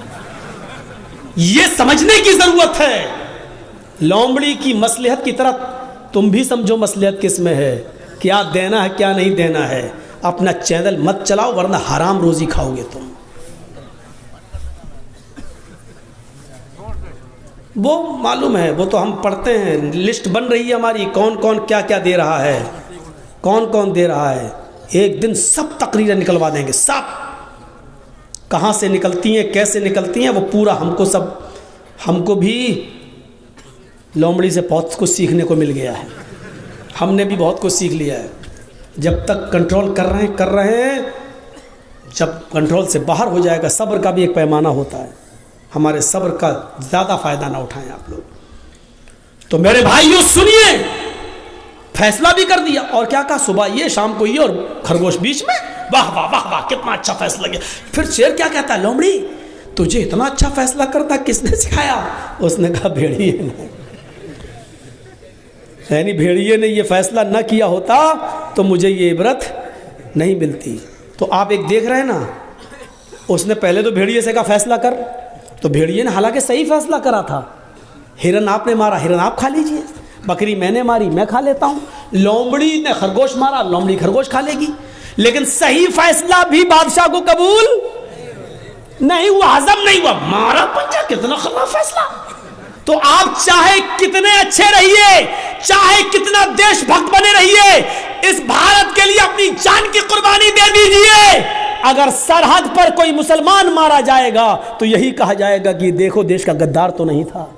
ये समझने की जरूरत है। लोमड़ी की मसलहत की तरह तुम भी समझो मसलहत किस में है, क्या देना है क्या नहीं देना है। अपना चैनल मत चलाओ वरना हराम रोजी खाओगे तुम। वो मालूम है, वो तो हम पढ़ते हैं, लिस्ट बन रही है हमारी, कौन कौन क्या क्या दे रहा है, कौन कौन दे रहा है। एक दिन सब तकरीरें निकलवा देंगे, सब कहाँ से निकलती हैं कैसे निकलती हैं वो पूरा हमको भी लोमड़ी से बहुत कुछ सीखने को मिल गया है। हमने भी बहुत कुछ सीख लिया है। जब तक कंट्रोल कर रहे हैं, जब कंट्रोल से बाहर हो जाएगा, सब्र का भी एक पैमाना होता है, हमारे सब्र का ज़्यादा फ़ायदा ना उठाएं आप लोग। तो मेरे भाइयों सुनिए, फैसला भी कर दिया और क्या कहा, सुबह ये शाम को ये और खरगोश बीच में। वाह वाह वाह वाह, कितना अच्छा फैसला किया। फिर शेर क्या कहता है, लोमड़ी तुझे इतना अच्छा फैसला करता किसने सिखाया? उसने कहा भेड़िए ने। यानी भेड़िए ने ये फैसला न किया होता तो मुझे ये इबरत नहीं मिलती। तो आप एक देख रहे हैं ना, उसने पहले तो भेड़िए से कहा फैसला कर, तो भेड़िए ने हालांकि सही फैसला करा था। हिरन आपने मारा, हिरन आप खा लीजिए, बकरी मैंने मारी, मैं खा लेता हूँ। लोमड़ी ने खरगोश मारा, लोमड़ी खरगोश खा लेगी। लेकिन सही फैसला भी बादशाह को कबूल नहीं हुआ, हजम नहीं हुआ, मारा पंजा, कितना खराब फैसला। तो आप चाहे कितने अच्छे रहिए, चाहे कितना देशभक्त बने रहिए, इस भारत के लिए अपनी जान की कुर्बानी दे दीजिए। अगर सरहद पर कोई मुसलमान मारा जाएगा तो यही कहा जाएगा कि देखो देश का गद्दार तो नहीं था।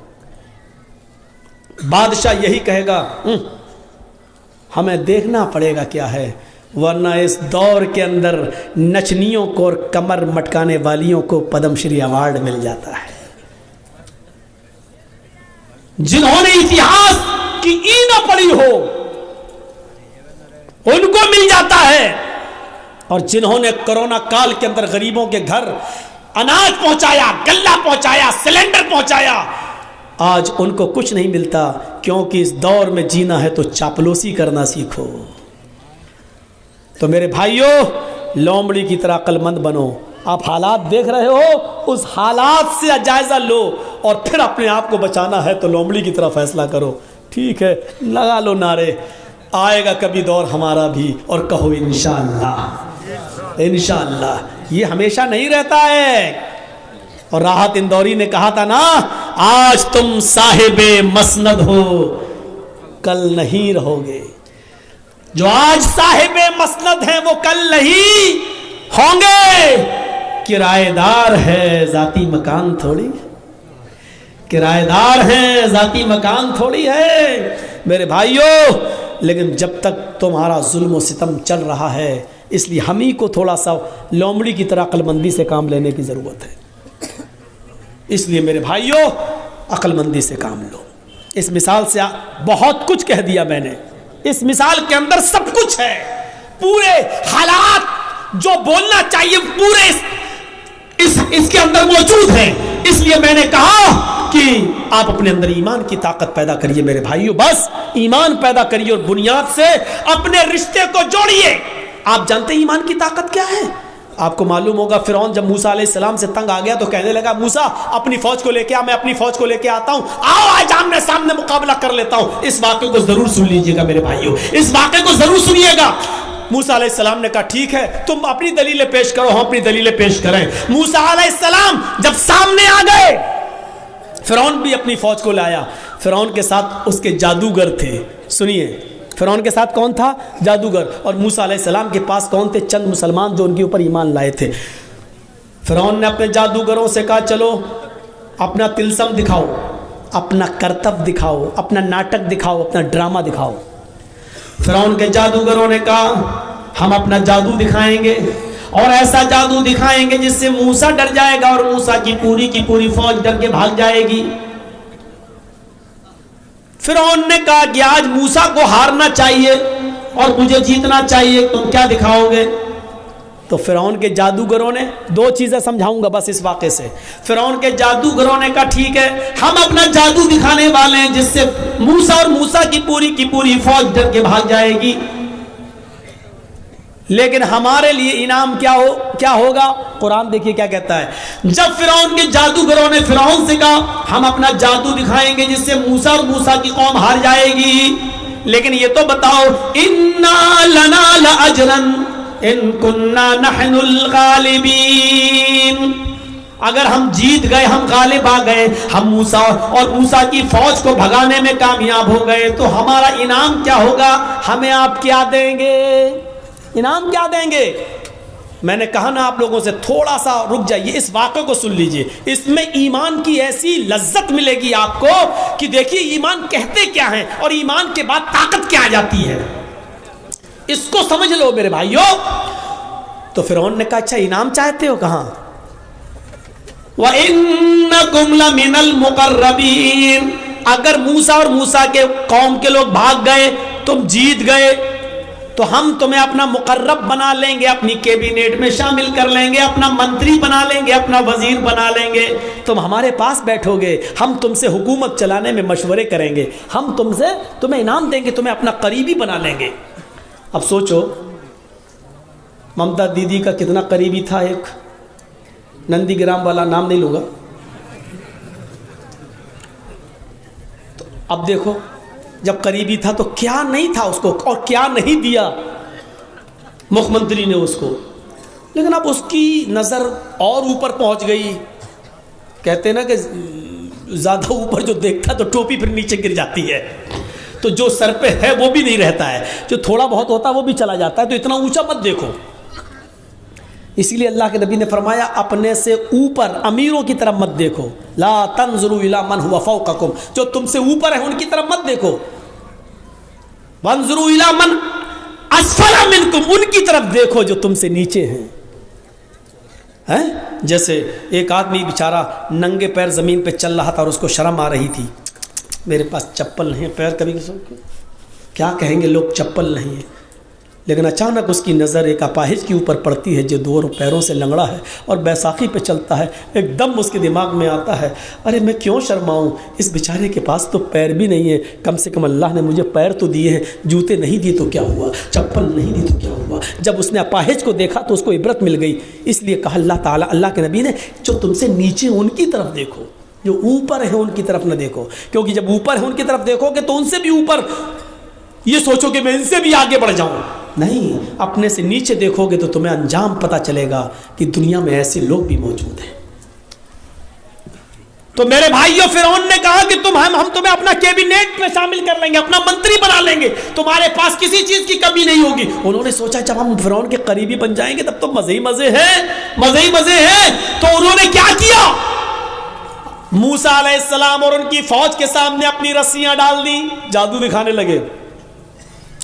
बादशाह यही कहेगा हमें देखना पड़ेगा क्या है, वरना इस दौर के अंदर नचनियों को और कमर मटकाने वालियों को पद्मश्री अवार्ड मिल जाता है। जिन्होंने इतिहास की ई न पढ़ी हो उनको मिल जाता है, और जिन्होंने कोरोना काल के अंदर गरीबों के घर अनाज पहुंचाया, गल्ला पहुंचाया, सिलेंडर पहुंचाया, आज उनको कुछ नहीं मिलता। क्योंकि इस दौर में जीना है तो चापलूसी करना सीखो। तो मेरे भाइयों, लोमड़ी की तरह अक्लमंद बनो। आप हालात देख रहे हो, उस हालात से जायजा लो और फिर अपने आप को बचाना है तो लोमड़ी की तरह फैसला करो। ठीक है, लगा लो नारे, आएगा कभी दौर हमारा भी, और कहो इंशाअल्लाह। इंशाअल्लाह ये हमेशा नहीं रहता है। और राहत इंदौरी ने कहा था ना, आज तुम साहिबे मसनद हो, कल नहीं रहोगे। जो आज साहिबे मसनद हैं वो कल नहीं होंगे। किराएदार है जाती मकान थोड़ी, किराएदार है जाती मकान थोड़ी है मेरे भाइयों। लेकिन जब तक तुम्हारा जुल्म और सितम चल रहा है, इसलिए हम ही को थोड़ा सा लोमड़ी की तरह अक्लमंदी से काम लेने की ज़रूरत है। इसलिए मेरे भाइयों, अक्लमंदी से काम लो। इस मिसाल से बहुत कुछ कह दिया मैंने। इस मिसाल के अंदर सब कुछ है, पूरे हालात जो बोलना चाहिए पूरे इसके अंदर मौजूद है। इसलिए मैंने कहा कि आप अपने अंदर ईमान की ताकत पैदा करिए मेरे भाइयों, बस ईमान पैदा करिए और बुनियाद से अपने रिश्ते को जोड़िए। आप जानते हैं ईमान की ताकत क्या है? आपको मालूम होगा, फिरौन जब मूसा अलैहिस्सलाम से तंग आ गया तो कहने लगा, मूसा अपनी फौज को लेके आ, मैं अपनी फौज को लेके आता हूं, आओ आज आमने सामने मुकाबला कर लेता हूं। इस वाक़े को जरूर सुन लीजिएगा मेरे भाइयों, इस वाक़े को जरूर सुनिएगा। मूसा अलैहिस्सलाम ने कहा ठीक है, तुम अपनी दलीलें पेश करो, हम अपनी दलीलें पेश करें। मूसा अलैहिस्सलाम जब सामने आ गए, फिरौन भी अपनी फौज को लाया। फिरौन के साथ उसके जादूगर थे। सुनिए, फिरौन के साथ कौन था? जादूगर। और मूसा अलैहिस्सलाम के पास कौन थे? चंद मुसलमान जो उनके ऊपर ईमान लाए थे। फिरौन ने अपने जादूगरों से कहा, चलो अपना तिलस्म दिखाओ, अपना करतब दिखाओ, अपना नाटक दिखाओ, अपना ड्रामा दिखाओ। फिरौन के जादूगरों ने कहा, हम अपना जादू दिखाएंगे और ऐसा जादू दिखाएंगे जिससे मूसा डर जाएगा और मूसा की पूरी फौज डर के भाग जाएगी। फिरौन ने कहा कि आज मूसा को हारना चाहिए और मुझे जीतना चाहिए, तुम क्या दिखाओगे? तो फिरौन के जादूगरों ने, दो चीज़ें समझाऊंगा बस इस वाक़े से। फिरौन के जादूगरों ने कहा ठीक है, हम अपना जादू दिखाने वाले हैं जिससे मूसा और मूसा की पूरी फौज डर के भाग जाएगी, लेकिन हमारे लिए इनाम क्या होगा? कुरान देखिए क्या कहता है। जब फिरौन के जादूगरों ने फिरौन से कहा हम अपना जादू दिखाएंगे जिससे मूसा और मूसा की कौम हार जाएगी, लेकिन ये तो बताओ, इन्ना लना लअजरन इन कुन्ना नहनुल गालिबीन, अगर हम जीत गए, हम गालिब आ गए, हम मूसा और मूसा की फौज को भगाने में कामयाब हो गए, तो हमारा इनाम क्या होगा? हमें आप क्या देंगे? इनाम क्या देंगे? मैंने कहा ना आप लोगों से, थोड़ा सा रुक जाइए, इस वाक़े को सुन लीजिए। इसमें ईमान की ऐसी लज्जत मिलेगी आपको कि देखिए ईमान कहते क्या है और ईमान के बाद ताकत क्या आ जाती है, इसको समझ लो मेरे भाइयों। तो फिरौन ने कहा अच्छा इनाम चाहते हो? कहां? व इन्नकुम लमिनल मुकर्रबीन, अगर मूसा और मूसा के कौम के लोग भाग गए, तुम जीत गए, तो हम तुम्हें अपना मुकर्रब बना लेंगे, अपनी कैबिनेट में शामिल कर लेंगे, अपना मंत्री बना लेंगे, अपना वजीर बना लेंगे, तुम हमारे पास बैठोगे, हम तुमसे हुकूमत चलाने में मशवरे करेंगे, हम तुम्हें इनाम देंगे, तुम्हें अपना करीबी बना लेंगे। अब सोचो, ममता दीदी का कितना करीबी था एक नंदीग्राम वाला, नाम नहीं लूँगा। तो अब देखो, जब करीबी था तो क्या नहीं था उसको, और क्या नहीं दिया मुख्यमंत्री ने उसको, लेकिन अब उसकी नज़र और ऊपर पहुंच गई। कहते हैं ना कि ज़्यादा ऊपर जो देखता तो टोपी फिर नीचे गिर जाती है, तो जो सर पे है वो भी नहीं रहता है, जो थोड़ा बहुत होता है वो भी चला जाता है, तो इतना ऊंचा मत देखो। इसीलिए अल्लाह के नबी ने फरमाया अपने से ऊपर अमीरों की तरफ मत देखो, ला तंजुरू इला मन हुवा फौककुम, जो तुमसे ऊपर है उनकी तरफ मत देखो, वंजुरू इला मन अस्फला मिनकुम, उनकी तरफ देखो जो तुमसे नीचे हैं। जैसे एक आदमी बेचारा नंगे पैर जमीन पे चल रहा था और उसको शर्म आ रही थी, मेरे पास चप्पल नहीं है, पैर कभी क्या कहेंगे लोग, चप्पल नहीं है, लेकिन अचानक उसकी नज़र एक अपाहिज के ऊपर पड़ती है जो दो पैरों से लंगड़ा है और बैसाखी पे चलता है। एकदम उसके दिमाग में आता है, अरे मैं क्यों शर्माऊं, इस बेचारे के पास तो पैर भी नहीं है, कम से कम अल्लाह ने मुझे पैर तो दिए हैं, जूते नहीं दिए तो क्या हुआ, चप्पल नहीं दी तो क्या हुआ। जब उसने अपाहिज को देखा तो उसको इबरत मिल गई, इसलिए कहा अल्लाह ताला, अल्लाह के नबी ने, जो तुमसे नीचे उनकी तरफ देखो, जो ऊपर है उनकी तरफ न देखो, क्योंकि जब ऊपर है उनकी तरफ देखोगे तो उनसे भी ऊपर ये सोचो कि मैं इनसे भी आगे बढ़ जाऊं, नहीं, अपने से नीचे देखोगे तो तुम्हें अंजाम पता चलेगा कि दुनिया में ऐसे लोग भी मौजूद हैं। तो मेरे भाइयों, फिरौन ने कहा कि हम तुम्हें अपना कैबिनेट में शामिल कर लेंगे, अपना मंत्री बना लेंगे, तुम्हारे पास किसी चीज की कमी नहीं होगी। उन्होंने सोचा जब हम फिरौन के करीबी बन जाएंगे तब तो मजे ही मजे हैं, मजे ही मजे हैं। तो उन्होंने क्या किया, मूसा अलैहिस्सलाम और उनकी फौज के सामने अपनी रस्सियां डाल दी, जादू दिखाने लगे,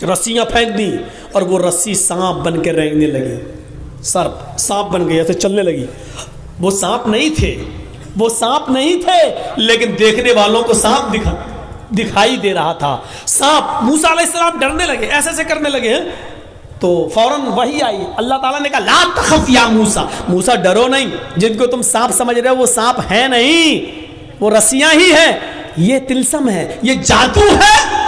रस्सियां फेंक दी और वो रस्सी सांप बन के रेंगने लगी, सर्प सांप बन गई, ऐसे चलने लगी। वो सांप नहीं थे, वो सांप नहीं थे, लेकिन देखने वालों को सांप दिखाई दे रहा था। सांप, मूसा अलैहिस्सलाम डरने लगे, ऐसे ऐसे करने लगे, तो फौरन वही आई, अल्लाह ताला ने कहा ला तखफ या मूसा, मूसा डरो नहीं, जिनको तुम सांप समझ रहे हो वो सांप है नहीं, वो रस्सियां ही है, ये तिलस्म है, ये जादू है।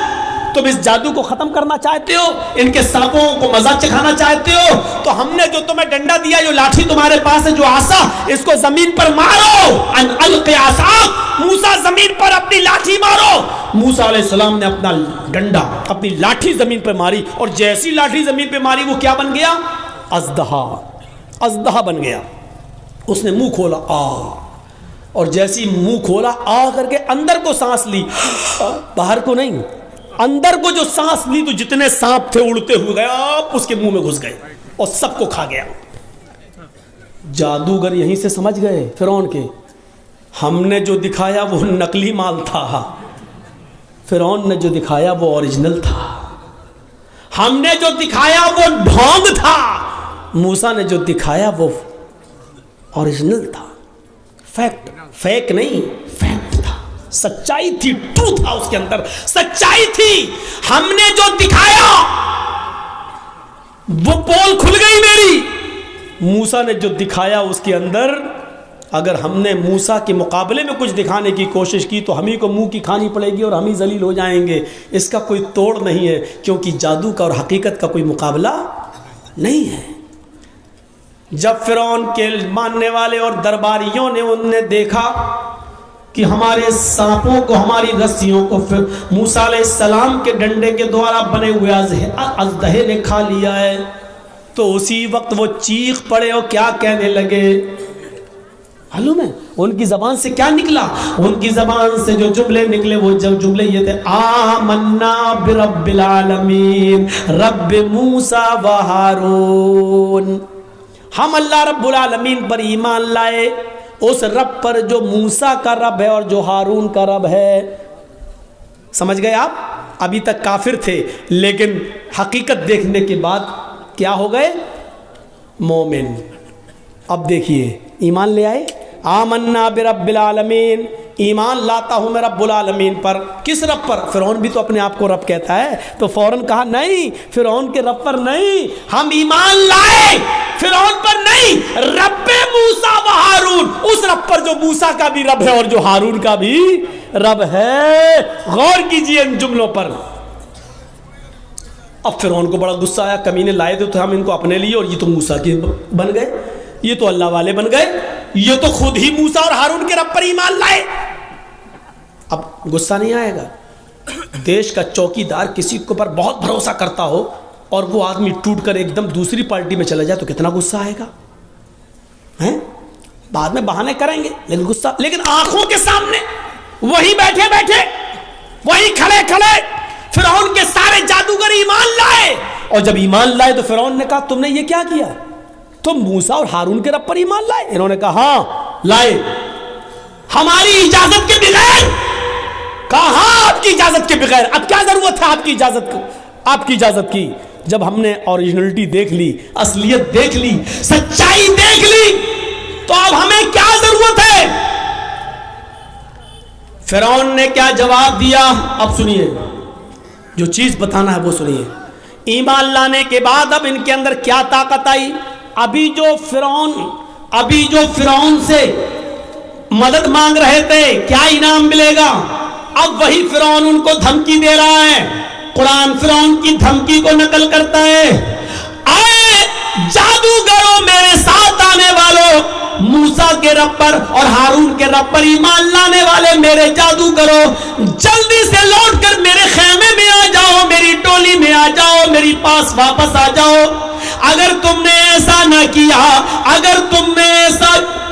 तुम इस जादू को खत्म करना चाहते हो, इनके सांपों को मजा चखाना चाहते हो, तो हमने जो तुम्हें डंडा दिया, जो लाठी तुम्हारे पास है, जो आसा, इसको जमीन पर मारो, अलक़ि आसाक, मूसा जमीन पर अपनी लाठी मारो। मूसा अलैहिस्सलाम ने अपना डंडा, अपनी लाठी जमीन पर मारी, और जैसी लाठी जमीन पर मारी वो क्या बन गया, अज़दहा, अज़दहा बन गया। उसने मुंह खोला, आ, और जैसी मुंह खोला, आ करके अंदर को सांस ली, बाहर को नहीं, अंदर को जो सांस ली तो जितने सांप थे उड़ते हुए गए, उसके मुंह में घुस गए और सबको खा गया। जादूगर यहीं से समझ गए फिरौन के, हमने जो दिखाया वो नकली माल था, फिरौन ने जो दिखाया वो ओरिजिनल था, हमने जो दिखाया वो ढोंग था, मूसा ने जो दिखाया वो ओरिजिनल था, फैक्ट, फेक नहीं, फैक्ट था, सच्चाई थी, ट्रूथ था उसके अंदर, सच्चाई थी। हमने जो दिखाया वो पोल खुल गई मेरी, मूसा ने जो दिखाया उसके अंदर, अगर हमने मूसा के मुकाबले में कुछ दिखाने की कोशिश की तो हम ही को मुंह की खानी पड़ेगी और हम ही जलील हो जाएंगे। इसका कोई तोड़ नहीं है, क्योंकि जादू का और हकीकत का कोई मुकाबला नहीं है। जब फिरौन के मानने वाले और दरबारियों ने उनने देखा कि हमारे सांपों को, हमारी रस्सियों को फिर मूसा अलैहिस्सलाम के डंडे के द्वारा बने हुए अजदहे ने खा लिया है, तो उसी वक्त वो चीख पड़े और क्या कहने लगे मालूम है? उनकी जबान से क्या निकला? उनकी जबान से जो जुमले निकले वो जब जुमले ये थे, आमन्ना बिरब्बिल आलमीन रब्ब मूसा व हारून। हम अल्लाह रब्बुल आलमीन पर ईमान लाए, उस रब पर जो मूसा का रब है और जो हारून का रब है। समझ गए आप? अभी तक काफिर थे, लेकिन हकीकत देखने के बाद क्या हो गए? मोमिन। अब देखिए, ईमान ले आए। आमन्ना बिरब्बिल आलमीन, ईमान लाता हूं मैं रब्बुल आलमीन पर। किस रब पर? फिरौन भी तो अपने आप को रब कहता है, तो फौरन कहा नहीं, फिरौन के रब पर नहीं, हम ईमान लाए फिरौन पर नहीं, रब्बे मूसा व हारून, उस रब पर जो मूसा का भी रब है और जो हारून का भी रब है। गौर कीजिए इन जुमलों पर। अब फिरौन को बड़ा गुस्सा आया, कमीने लाए थे तो हम इनको अपने लिए और ये तो मूसा के बन गए, ये तो अल्लाह वाले बन गए, ये तो खुद ही मूसा और हारून के रब पर ईमान लाए। अब गुस्सा नहीं आएगा? देश का चौकीदार किसी के ऊपर बहुत भरोसा करता हो और वो आदमी टूटकर एकदम दूसरी पार्टी में चला जाए तो कितना गुस्सा आएगा? हैं? बाद में बहाने करेंगे, लेकिन गुस्सा, लेकिन आंखों के सामने वही बैठे बैठे, वही खड़े खड़े फिरौन के सारे जादूगर ईमान लाए। और जब ईमान लाए तो फिरौन ने कहा तुमने ये क्या किया? तुम मूसा और हारून के रब पर ईमान लाए? इन्होंने कहा हाँ लाए, हमारी इजाजत के बगैर। कहा आपकी इजाजत के बगैर? अब क्या जरूरत है आपकी इजाजत को, आपकी इजाजत की? जब हमने ओरिजिनलिटी देख ली, असलियत देख ली, सच्चाई देख ली, तो अब हमें क्या जरूरत है? फिरौन ने क्या जवाब दिया? अब सुनिए, जो चीज बताना है वो सुनिए। ईमान लाने के बाद अब इनके अंदर क्या ताकत आई? अभी जो फिरौन से मदद मांग रहे थे, क्या इनाम मिलेगा, अब वही फिरौन उनको धमकी दे रहा है। कुरान फिरौन की धमकी को नकल करता है। आए जादूगरों, मेरे साथ आने वालों, मूसा के रब पर और हारून के रब पर ईमान लाने वाले मेरे जादूगरों, जल्दी से लौटकर मेरे खेमे में आ जाओ, मेरी टोली में आ जाओ, मेरे पास वापस आ जाओ। अगर तुमने ऐसा न किया, अगर तुमने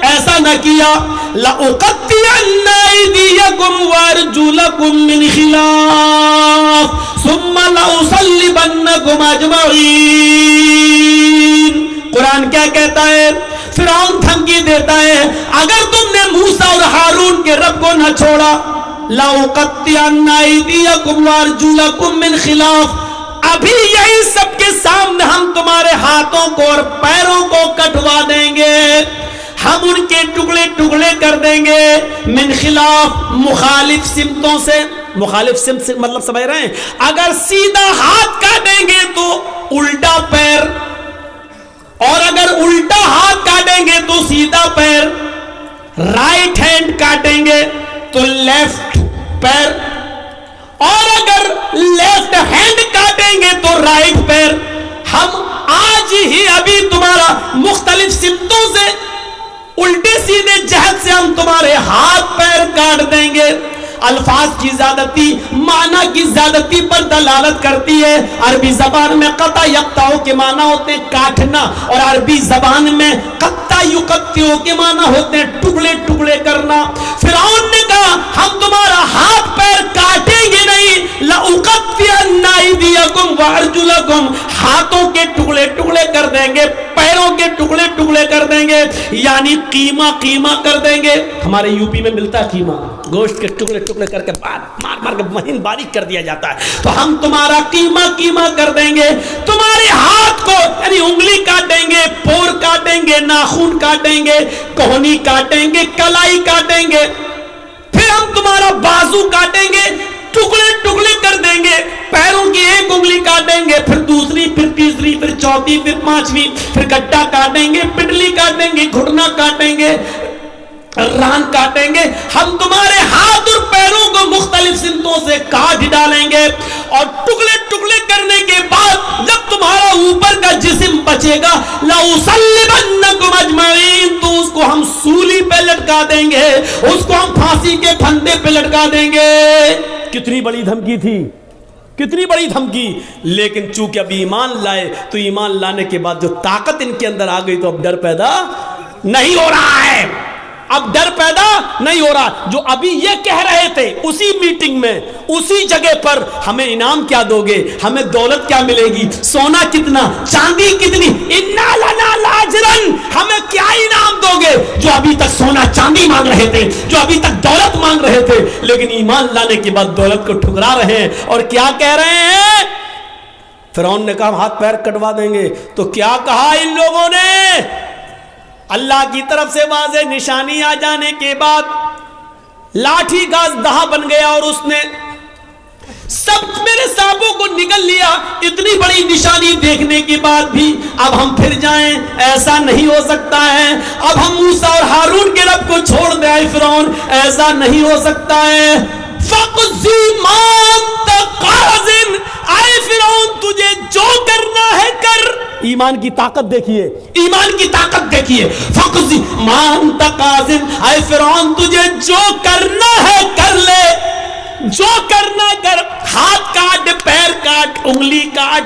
ऐसा न किया, लउक़त्तिअन्ना अयदियकुम वअरजुलकुम मिन खिलाफ सुम्मा लउसल्लिबन्नकुम अजमईन। कुरान क्या कहता है? फिरौन धमकी देता है, अगर तुमने मूसा और हारून के रब को न छोड़ा, लउक़त्तिअन्ना अयदियकुम वअरजुलकुम मिन खिलाफ, अभी यही सबके सामने हम तुम्हारे हाथों को और पैरों को कटवा देंगे, हम उनके टुकड़े टुकड़े कर देंगे। मिन खिलाफ, मुखालिफ सिमतों से। मुखालिफ सिमत से मतलब समझ रहे हैं? अगर सीधा हाथ काटेंगे तो उल्टा पैर, और अगर उल्टा हाथ काटेंगे तो सीधा पैर, राइट हैंड काटेंगे तो लेफ्ट पैर, और अगर लेफ्ट हैंड काटेंगे तो राइट पैर। हम आज ही अभी तुम्हारा मुख्तलिफ सिमतों से, उल्टे सीधे जहत से हम तुम्हारे हाथ पैर काट देंगे। अल्फाज की ज्यादती माना की ज्यादती पर दलालत करती है। अरबी जबान में कता यक्ताओं के माना होते काटना, और अरबी जबान में कत्ता युकत्तियों के माना होते हैं टुकड़े टुकड़े करना। फिरौन ने कहा हम तुम्हारा हाथ पैर काटेंगे नहीं, लउक़त्तिअन्ना अयदियकुम वअरजुलकुम, हाथों के टुकड़े टुकड़े कर देंगे, पैरों के टुकड़े टुकड़े कर देंगे, यानी कीमा कीमा कर देंगे। हमारे यूपी में मिलता है कीमा, गोश्त के टुकड़े टुकड़े करके मार मार के महीन बारीक कर दिया जाता है। तो हम तुम्हारा कीमा कीमा कर देंगे, तुम्हारे हाथ को यानी उंगली काटेंगे, पोर काटेंगे, नाखून काटेंगे, कोहनी काटेंगे, कलाई काटेंगे, फिर हम तुम्हारा बाजू काटेंगे, टुकड़े टुकड़े कर देंगे, पैरों की एक उंगली काटेंगे, फिर दूसरी, फिर तीसरी, फिर चौथी। चौथी, फिर पांचवी, फिर गड्ढा काटेंगे, पिटली काटेंगे, घुटना काटेंगे, रान काटेंगे। हम तुम्हारे हाथ और पैरों को मुख्तलिफ सिमतों से काट डालेंगे और टुकड़े टुकड़े करने के बाद जब तुम्हारा ऊपर का जिस्म बचेगा, लउसल्लिबन्नकुम अजमईन, तो उसको हम सूली पे लटका देंगे, उसको हम फांसी के फंदे पे लटका देंगे। कितनी बड़ी धमकी थी, कितनी बड़ी धमकी। लेकिन चूंकि अब ईमान लाए, तो ईमान लाने के बाद जो ताकत इनके अंदर आ गई, तो अब डर पैदा नहीं हो रहा है, अब डर पैदा नहीं हो रहा। जो अभी ये कह रहे थे उसी मीटिंग में, उसी जगह पर, हमें इनाम क्या दोगे, हमें दौलत क्या मिलेगी, सोना कितना, चांदी कितनी, इन्ना लना लाजरन, हमें क्या इनाम दोगे। जो अभी तक सोना चांदी मांग रहे थे, जो अभी तक दौलत मांग रहे थे, लेकिन ईमान लाने के बाद दौलत को ठुकरा रहे हैं और क्या कह रहे हैं। फिरौन ने कहा हाथ पैर कटवा देंगे। तो क्या कहा इन लोगों ने, अल्लाह की तरफ से वाज़े निशानी आ जाने के बाद लाठी का दहा बन गया और उसने सब मेरे सांपों को निगल लिया। इतनी बड़ी निशानी देखने के बाद भी अब हम फिर जाएं, ऐसा नहीं हो सकता है। अब हम मूसा और हारून के रब को छोड़ दे आए फिरौन, ऐसा नहीं हो सकता है। आए फिरौन, तुझे जो करना है कर। ईमान की ताकत देखिए, ईमान की ताकत देखिए। फक़ज़ी मान तकाज़िन, आए फिरौन तुझे जो करना है कर ले, जो करना कर। हाथ काट, पैर काट, उंगली काट,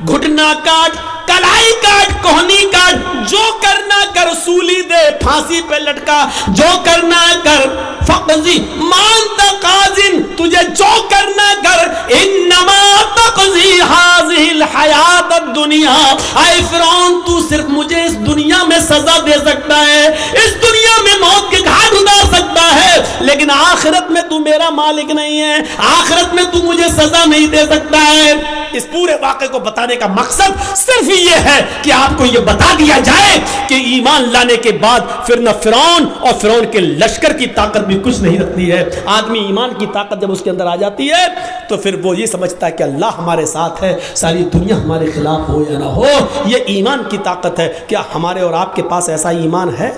घुटना काट, कलाई काट, कोहनी काट, जो करना कर। सूली दे, फांसी पे लटका, जो करना कर। फक़ज़ी मान तकाज़िन, तुझे जो करना कर। इन्नमा तक़ज़ी हाज़िहिल हयात दुनिया, आए फिरौन तू सिर्फ मुझे इस दुनिया में सजा दे सकता है, इस दुनिया में मौत के घाट उतार सकता है, लेकिन आखिरत में तू मेरा मालिक नहीं है, आखिरत में तू मुझे सजा नहीं दे सकता है। इस पूरे वाक़े को बताने का मकसद सिर्फ ये है कि आपको ये बता दिया जाए कि ईमान लाने के बाद फिर न फिरौन और फिरौन के लश्कर की ताकत भी कुछ नहीं रखती है। आदमी ईमान की ताकत जब उसके अंदर आ जाती है तो फिर वो ये समझता है कि अल्लाह हमारे साथ है, सारी दुनिया हमारे खिलाफ हो या ना हो। ये ईमान की ताकत है। क्या हमारे और आपके पास ऐसा ईमान है?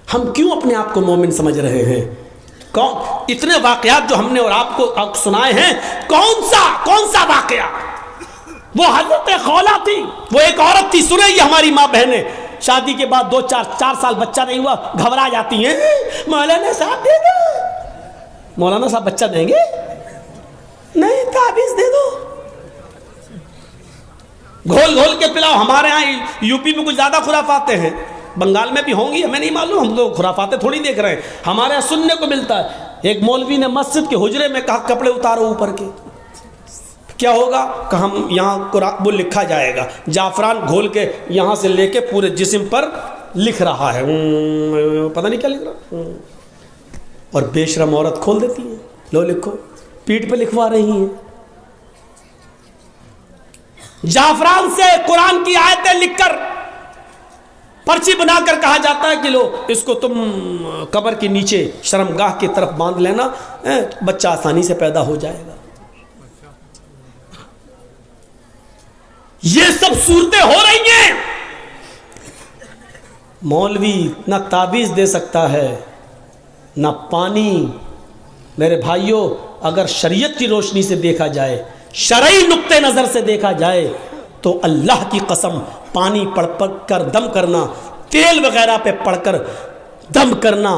हम क्यों अपने आप को मोमिन समझ रहे हैं? कौन इतने वाकयात जो हमने और आपको सुनाए हैं, कौन सा वाकया? वो हजरत खौला थी, वो एक औरत थी, सुने ये हमारी माँ बहनें, शादी के बाद 2-4 साल बच्चा नहीं हुआ, घबरा जाती हैं, मौलाना साहब दे दो। मौलाना साहब बच्चा देंगे? नहीं, ताबीज दे दो, घोल घोल के पिलाओ। हमारे यहाँ यूपी में कुछ ज्यादा खुराफाते हैं, बंगाल में भी होंगी, हमें नहीं मालूम, हम लोग खुराफाते थोड़ी देख रहे हैं। हमारे यहाँ सुनने को मिलता है, एक मौलवी ने मस्जिद के हुजरे में कहा कपड़े उतारो ऊपर के। क्या होगा? कि हम यहाँ वो लिखा जाएगा, जाफरान घोल के यहाँ से लेके पूरे जिस्म पर लिख रहा है, पता नहीं क्या लिख रहा। और बेशरम औरत खोल देती है, लो लिखो, पीठ पे लिखवा रही हैं। जाफरान से कुरान की आयतें लिखकर पर्ची बनाकर कहा जाता है कि लो इसको तुम कब्र के नीचे शर्मगाह की तरफ बांध लेना, बच्चा आसानी से पैदा हो जाएगा। ये सब सूरतें हो रही हैं। मौलवी ना ताबीज दे सकता है ना पानी। मेरे भाइयों, अगर शरीयत की रोशनी से देखा जाए, शरई नुक्ते नजर से देखा जाए, तो अल्लाह की कसम पानी पढ़ कर दम करना, तेल वगैरह पे पढ़कर दम करना,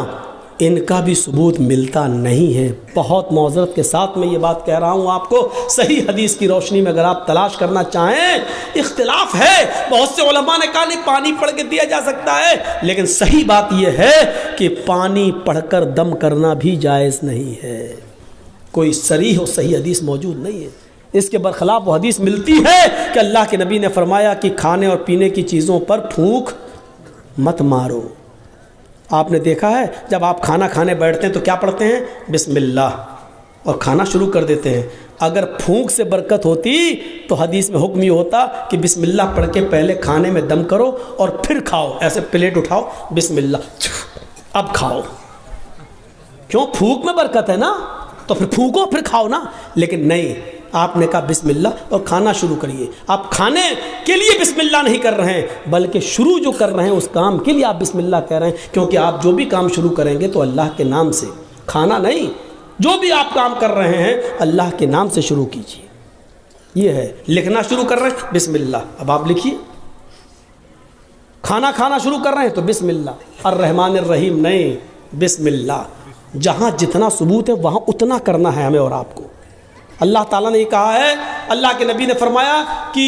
इनका भी सबूत मिलता नहीं है। बहुत मौजरत के साथ मैं ये बात कह रहा हूँ आपको, सही हदीस की रोशनी में अगर आप तलाश करना चाहें, इख्तिलाफ है। बहुत से उलमा ने कहा नहीं पानी पढ़ के दिया जा सकता है, लेकिन सही बात यह है कि पानी पढ़कर दम करना भी जायज़ नहीं है। कोई सरीह और सही हदीस मौजूद नहीं है। इसके बरखिलाफ वो हदीस मिलती है कि अल्लाह के नबी ने फरमाया कि खाने और पीने की चीज़ों पर फूंक मत मारो। आपने देखा है जब आप खाना खाने बैठते हैं तो क्या पढ़ते हैं? बिस्मिल्लाह, और खाना शुरू कर देते हैं। अगर फूंक से बरकत होती तो हदीस में हुक्म ये होता कि बिस्मिल्लाह पढ़ के पहले खाने में दम करो और फिर खाओ। ऐसे प्लेट उठाओ, बिस्मिल्लाह, अब खाओ। क्यों? फूंक में बरकत है ना, तो फिर फूंको फिर खाओ ना। लेकिन नहीं, आपने कहा बिस्मिल्लाह और खाना शुरू करिए। आप खाने के लिए बिस्मिल्लाह नहीं कर रहे हैं, बल्कि शुरू जो कर रहे हैं उस काम के लिए आप बिस्मिल्लाह कह रहे हैं, क्योंकि आप जो भी काम शुरू करेंगे तो अल्लाह के नाम से, खाना नहीं, जो भी आप काम कर रहे हैं अल्लाह के नाम से शुरू कीजिए। ये है, लिखना शुरू कर रहे हैं बिस्मिल्लाह, अब आप लिखिए। खाना शुरू कर रहे हैं तो बिस्मिल्लाह अर्रहमान अर्रहीम नहीं, बिस्मिल्लाह। जहाँ जितना सबूत है वहाँ उतना करना है हमें और आपको। अल्लाह ताला ने कहा है, अल्लाह के नबी ने फरमाया कि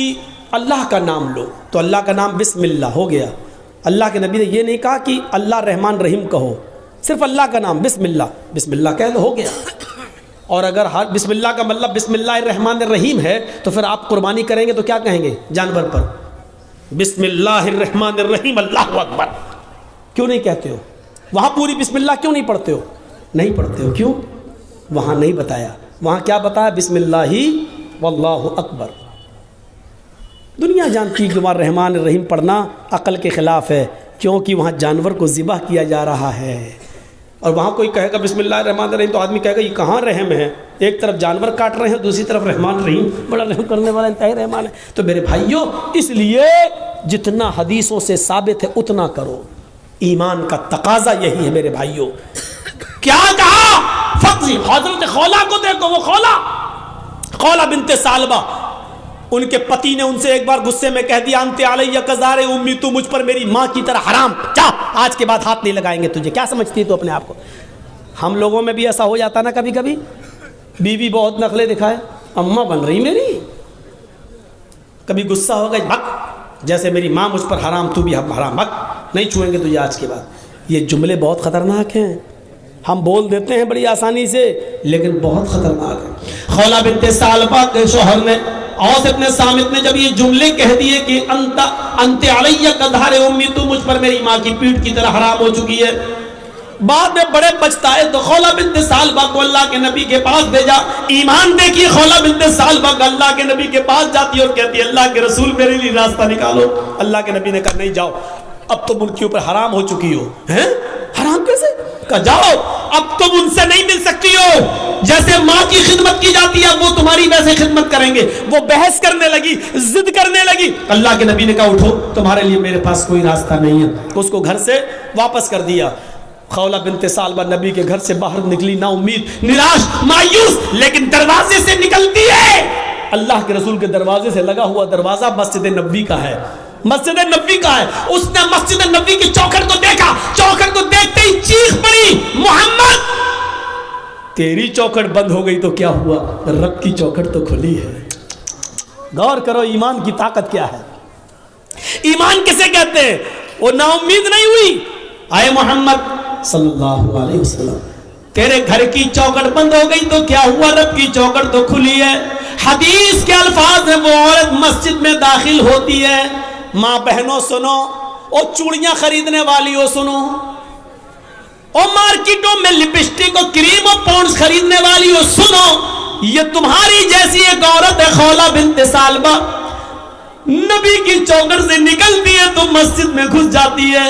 अल्लाह का नाम लो, तो अल्लाह का नाम बिस्मिल्लाह हो गया। अल्लाह के नबी ने ये नहीं कहा कि अल्लाह रहमान रहीम कहो, सिर्फ अल्लाह का नाम बिस्मिल्लाह, बिस्मिल्लाह कह लो, हो गया। और अगर हर बिस्मिल्लाह का मतलब बिस्मिल्लाह रहमान रहीम है तो फिर आप कुर्बानी करेंगे तो क्या कहेंगे जानवर पर? बिस्मिल्लाहिर्रहमानिर रहीम अल्लाहु अकबर क्यों नहीं कहते हो? वहाँ पूरी बिस्मिल्लाह क्यों नहीं पढ़ते हो? नहीं पढ़ते हो, क्यों? वहाँ नहीं बताया। वहाँ क्या बताया? बिस्मिल्लाहि वल्लाहु अकबर। दुनिया जानती है कि वहाँ रहमान रहीम पढ़ना अक़ल के ख़िलाफ़ है, क्योंकि वहाँ जानवर को ज़िबह किया जा रहा है। और वहाँ कोई कहेगा बिस्मिल्लाह रहमान रहीम तो आदमी कहेगा ये कहाँ रहम है? एक तरफ जानवर काट रहे हैं, दूसरी तरफ रहमान रहीम, बड़ा रहम करने वाला इंतहाई रहमान है। तो मेरे भाइयों, इसलिए जितना हदीसों से साबित है उतना करो। ईमान का तकाजा यही है मेरे भाइयों। क्या कहा? हज़रत खौला को देखो, वो खौला बिनते सालबा, उनके पति ने उनसे एक बार गुस्से में कह दिया, अंते अलैया कज़ारे उम्मी, तू मुझ पर मेरी माँ की तरह हराम, जा आज के बाद हाथ नहीं लगाएंगे तुझे। क्या समझती है तू अपने आप को? हम लोगों में भी ऐसा हो जाता ना कभी कभी, बीवी बहुत नखले दिखाए, अम्मा बन रही मेरी, कभी गुस्सा हो गई, भक, जैसे मेरी माँ मुझ पर हराम तू भी हराम, भक, नहीं छुएंगे तुझे आज के बाद। ये जुमले बहुत ख़तरनाक हैं, हम बोल देते हैं बड़ी आसानी से, लेकिन बहुत ख़तरनाक है। खौला बिनते सालबा के शौहर ने औस इब्न सामित ने जब ये जुमले कह दिए कि अंते अलैया कज़ारे उम्मी, तू मुझ पर मेरी माँ की पीठ की तरह हराम हो चुकी है, बाद में बड़े पछताए तो खौला बिनते सालबा को अल्लाह के नबी के पास भेजा। ईमान देखिए, खौला बिनते सालबा अल्लाह के नबी के पास जाती है और कहती है, अल्लाह के रसूल मेरे लिए रास्ता निकालो। अल्लाह के नबी ने कहा नहीं जाओ, अब तुम उनके ऊपर हराम हो चुकी हो। हैं? हराम कैसे? कहा जाओ, अब तुम उनसे नहीं मिल सकती हो। जैसे माँ की खिदमत की जाती है वो तुम्हारी वैसे खिदमत करेंगे। वो बहस करने लगी, जिद करने लगी। अल्लाह के नबी ने कहा उठो, तुम्हारे लिए मेरे पास कोई रास्ता नहीं है। उसको घर से वापस कर दिया। खौला बिनते सालबा नबी के घर से बाहर निकली, ना उम्मीद, निराश, मायूस, लेकिन दरवाजे से निकलती है। अल्लाह के रसूल के दरवाजे से लगा हुआ दरवाजा मस्जिद नबी का है, मस्जिद नबी का है। उसने मस्जिद नबी की चौखट को देखा, चौखट को देखते ही चीख पड़ी, मोहम्मद तेरी चौखट बंद हो गई तो क्या हुआ, रब की चौखट तो खुली है। गौर करो ईमान की ताकत क्या है। ईमान किसे कहते हैं? वो नाउम्मीद नहीं हुई। आए मोहम्मद सल्लल्लाहु अलैहि वसल्लम, तेरे घर की चौखट बंद हो गई तो क्या हुआ, रब की चौखट तो खुली है। हदीस के अल्फाज है, वो औरत मस्जिद में दाखिल होती है। माँ बहनों सुनो, और चूड़ियां खरीदने वाली हो सुनो, और मार्केटों में लिपस्टिक और क्रीम और पॉन्ड्स खरीदने वाली हो सुनो, ये तुम्हारी जैसी एक औरत है खौला बिनते सालबा, नबी की चौखट से निकलती है तो मस्जिद में घुस जाती है,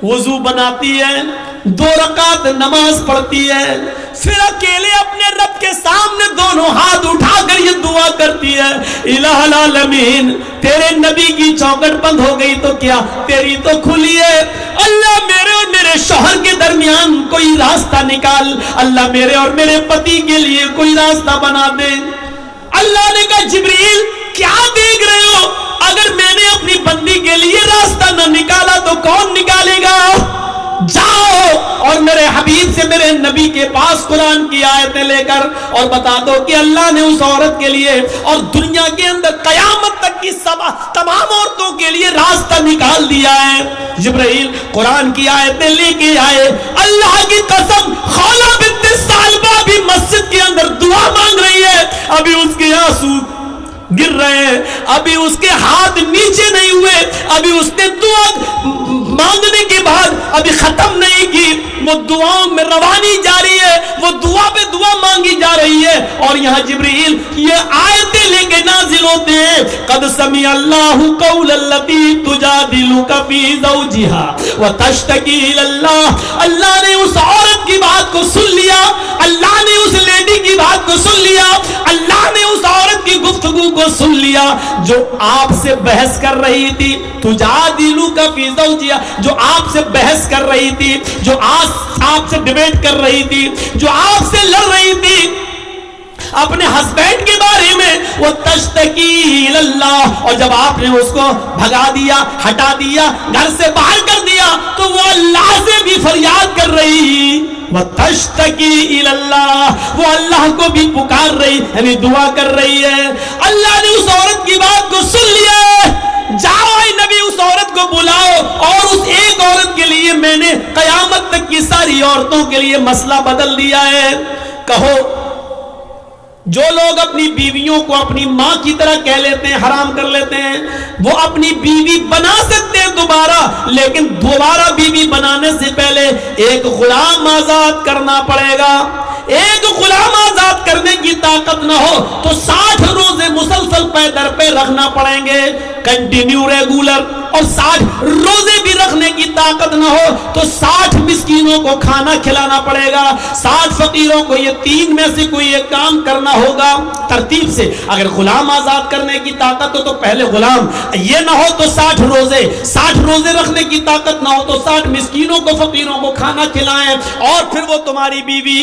वुजू बनाती है, 2 रकात नमाज पढ़ती है, फिर अकेले अपने रब के सामने दोनों हाथ उठाकर ये दुआ करती है, इलाहुल आलमीन तेरे नबी की चौखट बंद हो गई तो क्या, तेरी तो खुली है। अल्लाह मेरे और मेरे शौहर के दरमियान कोई रास्ता निकाल, अल्लाह मेरे और मेरे पति के लिए कोई रास्ता बना दे। अल्लाह ने कहा जिब्रील क्या देख रहे हो, अगर मैंने अपनी बंदी के लिए रास्ता न निकाला तो कौन निकालेगा। जाओ और मेरे हबीब से, मेरे नबी के पास कुरान की आयतें लेकर और बता दो कि अल्लाह ने उस औरत के लिए और दुनिया के अंदर कयामत तक की तमाम औरतों के लिए रास्ता निकाल दिया है। जिब्रील कुरान की आयतें लेके आए। अल्लाह की कसम, खौला बिनते सालबा भी मस्जिद के अंदर दुआ मांग रही है, अभी उसके आंसू गिर रहे हैं, अभी उसके हाथ नीचे नहीं हुए, अभी उसने दुआ मांगने के बाद अभी खत्म नहीं की। वो दुआओं में रवानी जारी है, वो दुआ पे दुआ मांगी जा रही है। और यहाँ जिब्रील ये आयतें लेके नाजिल होते हैं, कद समी अल्लाहु कौलल्लती तुजादिलुका फी ज़ौजिहा व तश्तकी इलल्लाह। अल्लाह ने उस औरत की बात को सुन लिया, अल्लाह ने उस लेडी की बात को सुन लिया, अल्लाह ने उस औरत की गुफ्तगू को सुन लिया जो आपसे बहस कर रही थी, तुजादिलुका फी ज़ौजिहा, जो आपसे बहस कर रही थी, जो आपसे डिबेट कर रही थी, जो आपसे लड़ रही थी अपने हस्बैंड के बारे में, वो तश्तकी इलल्लाह। और जब आपने उसको भगा दिया, हटा दिया, घर से बाहर कर दिया, तो वो अल्लाह से भी फरियाद कर रही, वो तश्तकी इलल्लाह, वो अल्लाह को भी पुकार रही, यानी दुआ कर रही है। अल्लाह ने उस औरत की बात को सुन लिया, जाओ नबी उस औरत को बुलाओ, और उस एक औरत के लिए मैंने कयामत तक की सारी औरतों के लिए मसला बदल दिया है। कहो, जो लोग अपनी बीवियों को अपनी मां की तरह कह लेते हैं, हराम कर लेते हैं, वो अपनी बीवी बना सकते हैं दोबारा, लेकिन दोबारा बीवी बनाने से पहले एक गुलाम आजाद करना पड़ेगा। एक गुलाम आजाद करने की ताकत ना हो तो 60 रोजे मुसलसल पैदर पे रखना पड़ेंगे, कंटिन्यू रेगुलर। और 60 रोजे भी रखने की ताकत ना हो तो 60 मिस्कीनों को खाना खिलाना पड़ेगा, 60 फकीरों को, ये 3 में से कोई एक काम करना होगा तरतीब से। अगर गुलाम आजाद करने की ताकत हो तो पहले गुलाम, ये ना हो तो 60 रोजे रखने की ताकत ना हो तो 60 मिस्कीनों को, फकीरों को खाना खिलाएं, और फिर वो तुम्हारी बीवी,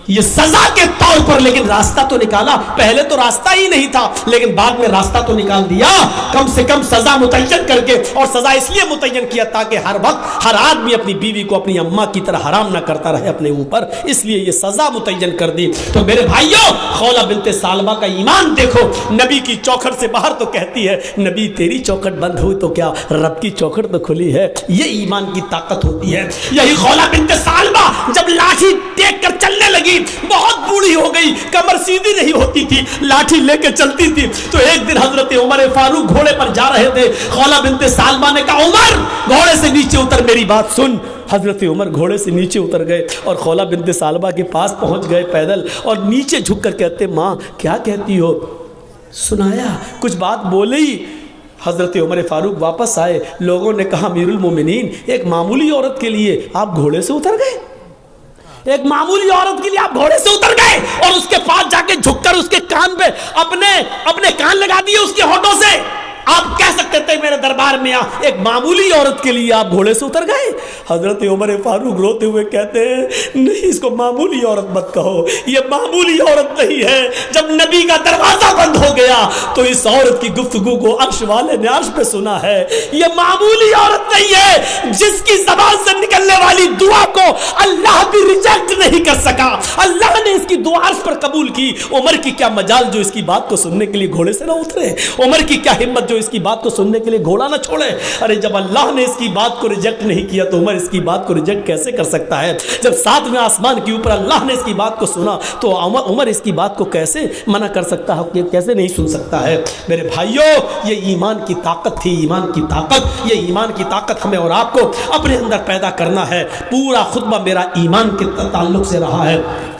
ये सजा के तौर पर। लेकिन रास्ता तो निकाला, पहले तो रास्ता ही नहीं था, लेकिन बाद में रास्ता तो निकाल दिया, कम से कम सजा मुतय्यन करके। और सजा इसलिए मुतय्यन किया ताकि हर वक्त हर आदमी अपनी बीवी को अपनी अम्मा की तरह हराम ना करता रहे अपने ऊपर, इसलिए ये सजा मुतय्यन कर दी। तो मेरे भाइयों, खौला बिन्ते सालबा का ईमान देखो, नबी की चौखट से बाहर तो कहती है नबी तेरी चौखट बंद हुई तो क्या, रब की चौखट तो खुली है। ये ईमान की ताकत होती है। यही खौला बिन्ते सालबा जब लाठी टेक कर चलने लगी, बहुत बूढ़ी हो गई, कमर सीधी नहीं होती थी, लाठी लेकर चलती थी, तो एक दिन हजरत उमर फारूक घोड़े पर जा रहे थे। खौला बिन्ते सालबा ने कहा उमर घोड़े से नीचे उतर, मेरी बात सुन। हजरत उमर घोड़े से नीचे उतर गए और खौला बिन्ते सालबा के पास पहुंच गए पैदल, और नीचे झुककर कहते माँ क्या कहती हो, सुनाया, कुछ बात बोले ही। हजरत उमर फारूक वापस आए, लोगों ने कहा अमीरुल मोमिनीन, एक मामूली औरत के लिए आप घोड़े से उतर गए, एक मामूली औरत के लिए आप घोड़े से उतर गए, और उसके पास जाके झुककर उसके कान पे अपने कान लगा दिए उसके होठों से। आप कह सकते थे मेरे दरबार में एक मामूली औरत के लिए आप घोड़े से उतर गए। हजरत उमर फारूक रोते हुए कहते हैं नहीं, इसको मामूली औरत मत कहो, ये मामूली औरत नहीं है। जब नबी का दरवाजा बंद हो गया तो इस औरत की गुफ्तगू को अर्श वाले ने अर्श पे सुना है। ये मामूली औरत नहीं है, जिसकी ज़बान से निकलने वाली दुआ को अल्लाह भी रिजेक्ट नहीं कर सका, अल्लाह ने इसकी दुआ अर्श पर कबूल की। उमर की क्या मजाल जो इसकी बात को सुनने के लिए घोड़े से ना उतरे, उमर की क्या हिम्मत जो इसकी बात को सुनने के लिए घोड़ा ना छोड़े। अरे जब अल्लाह ने इसकी बात को रिजेक्ट नहीं किया तो उमर इसकी बात को रिजेक्ट कैसे कर सकता है। जब 7वें आसमान के ऊपर अल्लाह ने इसकी बात को सुना तो उमर इसकी बात को कैसे मना कर सकता है, कैसे नहीं सुन सकता है। मेरे भाइयों, ये ईमान की ताकत थी, ईमान की ताकत, ये ईमान की ताकत हमें और आपको अपने अंदर पैदा करना है। पूरा खुतबा मेरा ईमान के ताल्लुक से रहा है।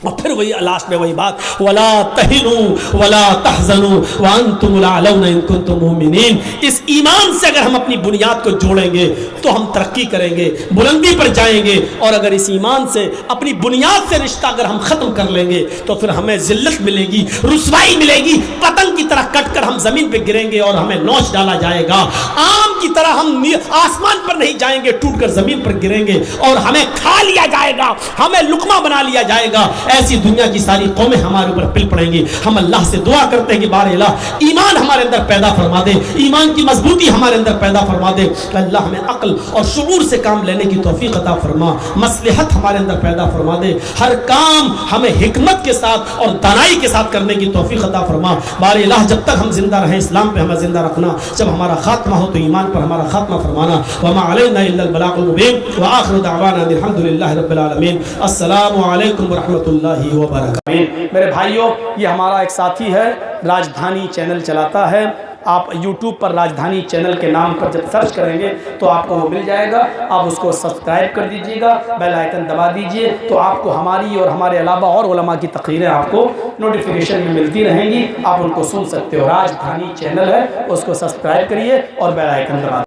और फिर वही लास्ट में वही बात, वला तहिनु वला तहजनु व अंतुमुल अलौना इन कुंतुम मुमिनीन। इस ईमान से अगर हम अपनी बुनियाद को जोड़ेंगे तो हम तरक्की करेंगे, बुलंदी पर जाएंगे। और अगर इस ईमान से अपनी बुनियाद से रिश्ता अगर हम खत्म कर लेंगे तो फिर हमें जिल्लत मिलेगी, रुसवाई मिलेगी, पतंग की तरह कटकर हम जमीन पर गिरेंगे और हमें नोच डाला जाएगा। आम की तरह हम आसमान पर नहीं जाएंगे, टूटकर जमीन पर गिरेंगे और हमें खा लिया जाएगा, हमें लुकमा बना लिया जाएगा। ऐसी दुनिया की सारी कौमें हमारे ऊपर पिल पड़ेंगी। हम अल्लाह से दुआ करते हैं कि बारे अल्लाह ईमान हमारे अंदर पैदा फरमा दे, ईमान की मजबूती हमारे अंदर पैदा फरमा दे। अल्लाह हमें अक्ल और शुऊर से काम लेने की तौफीक अता फरमा, मसलहत हमारे अंदर पैदा फरमा दे। हर काम हमें हिकमत के साथ और दानाई के साथ करने की तौफीक अता फरमा। बारे अल्लाह जब तक हम जिंदा रहें इस्लाम पे हमें जिंदा रखना, जब हमारा खात्मा हो तो ईमान पर हमारा खात्मा फरमाना। वमा अलैना इल्लल बलागुल मुबीन व आखिरु दअवाना अल्हम्दुलिल्लाहि रब्बिल आलमीन। अस्सलामु अलैकुम व रहमतुल्लाहि व बरकातुहू। मेरे भाइयों, ये हमारा एक साथी है, राजधानी चैनल चलाता है, आप यूट्यूब पर राजधानी चैनल के नाम पर जब सर्च करेंगे तो आपको वो मिल जाएगा। आप उसको सब्सक्राइब कर दीजिएगा, बेल आइकन दबा दीजिए, तो आपको हमारी और हमारे अलावा और उलमा की तकरीरें आपको नोटिफिकेशन में मिलती रहेंगी, आप उनको सुन सकते हो। राजधानी चैनल है, उसको सब्सक्राइब करिए और बेल आइकन दबा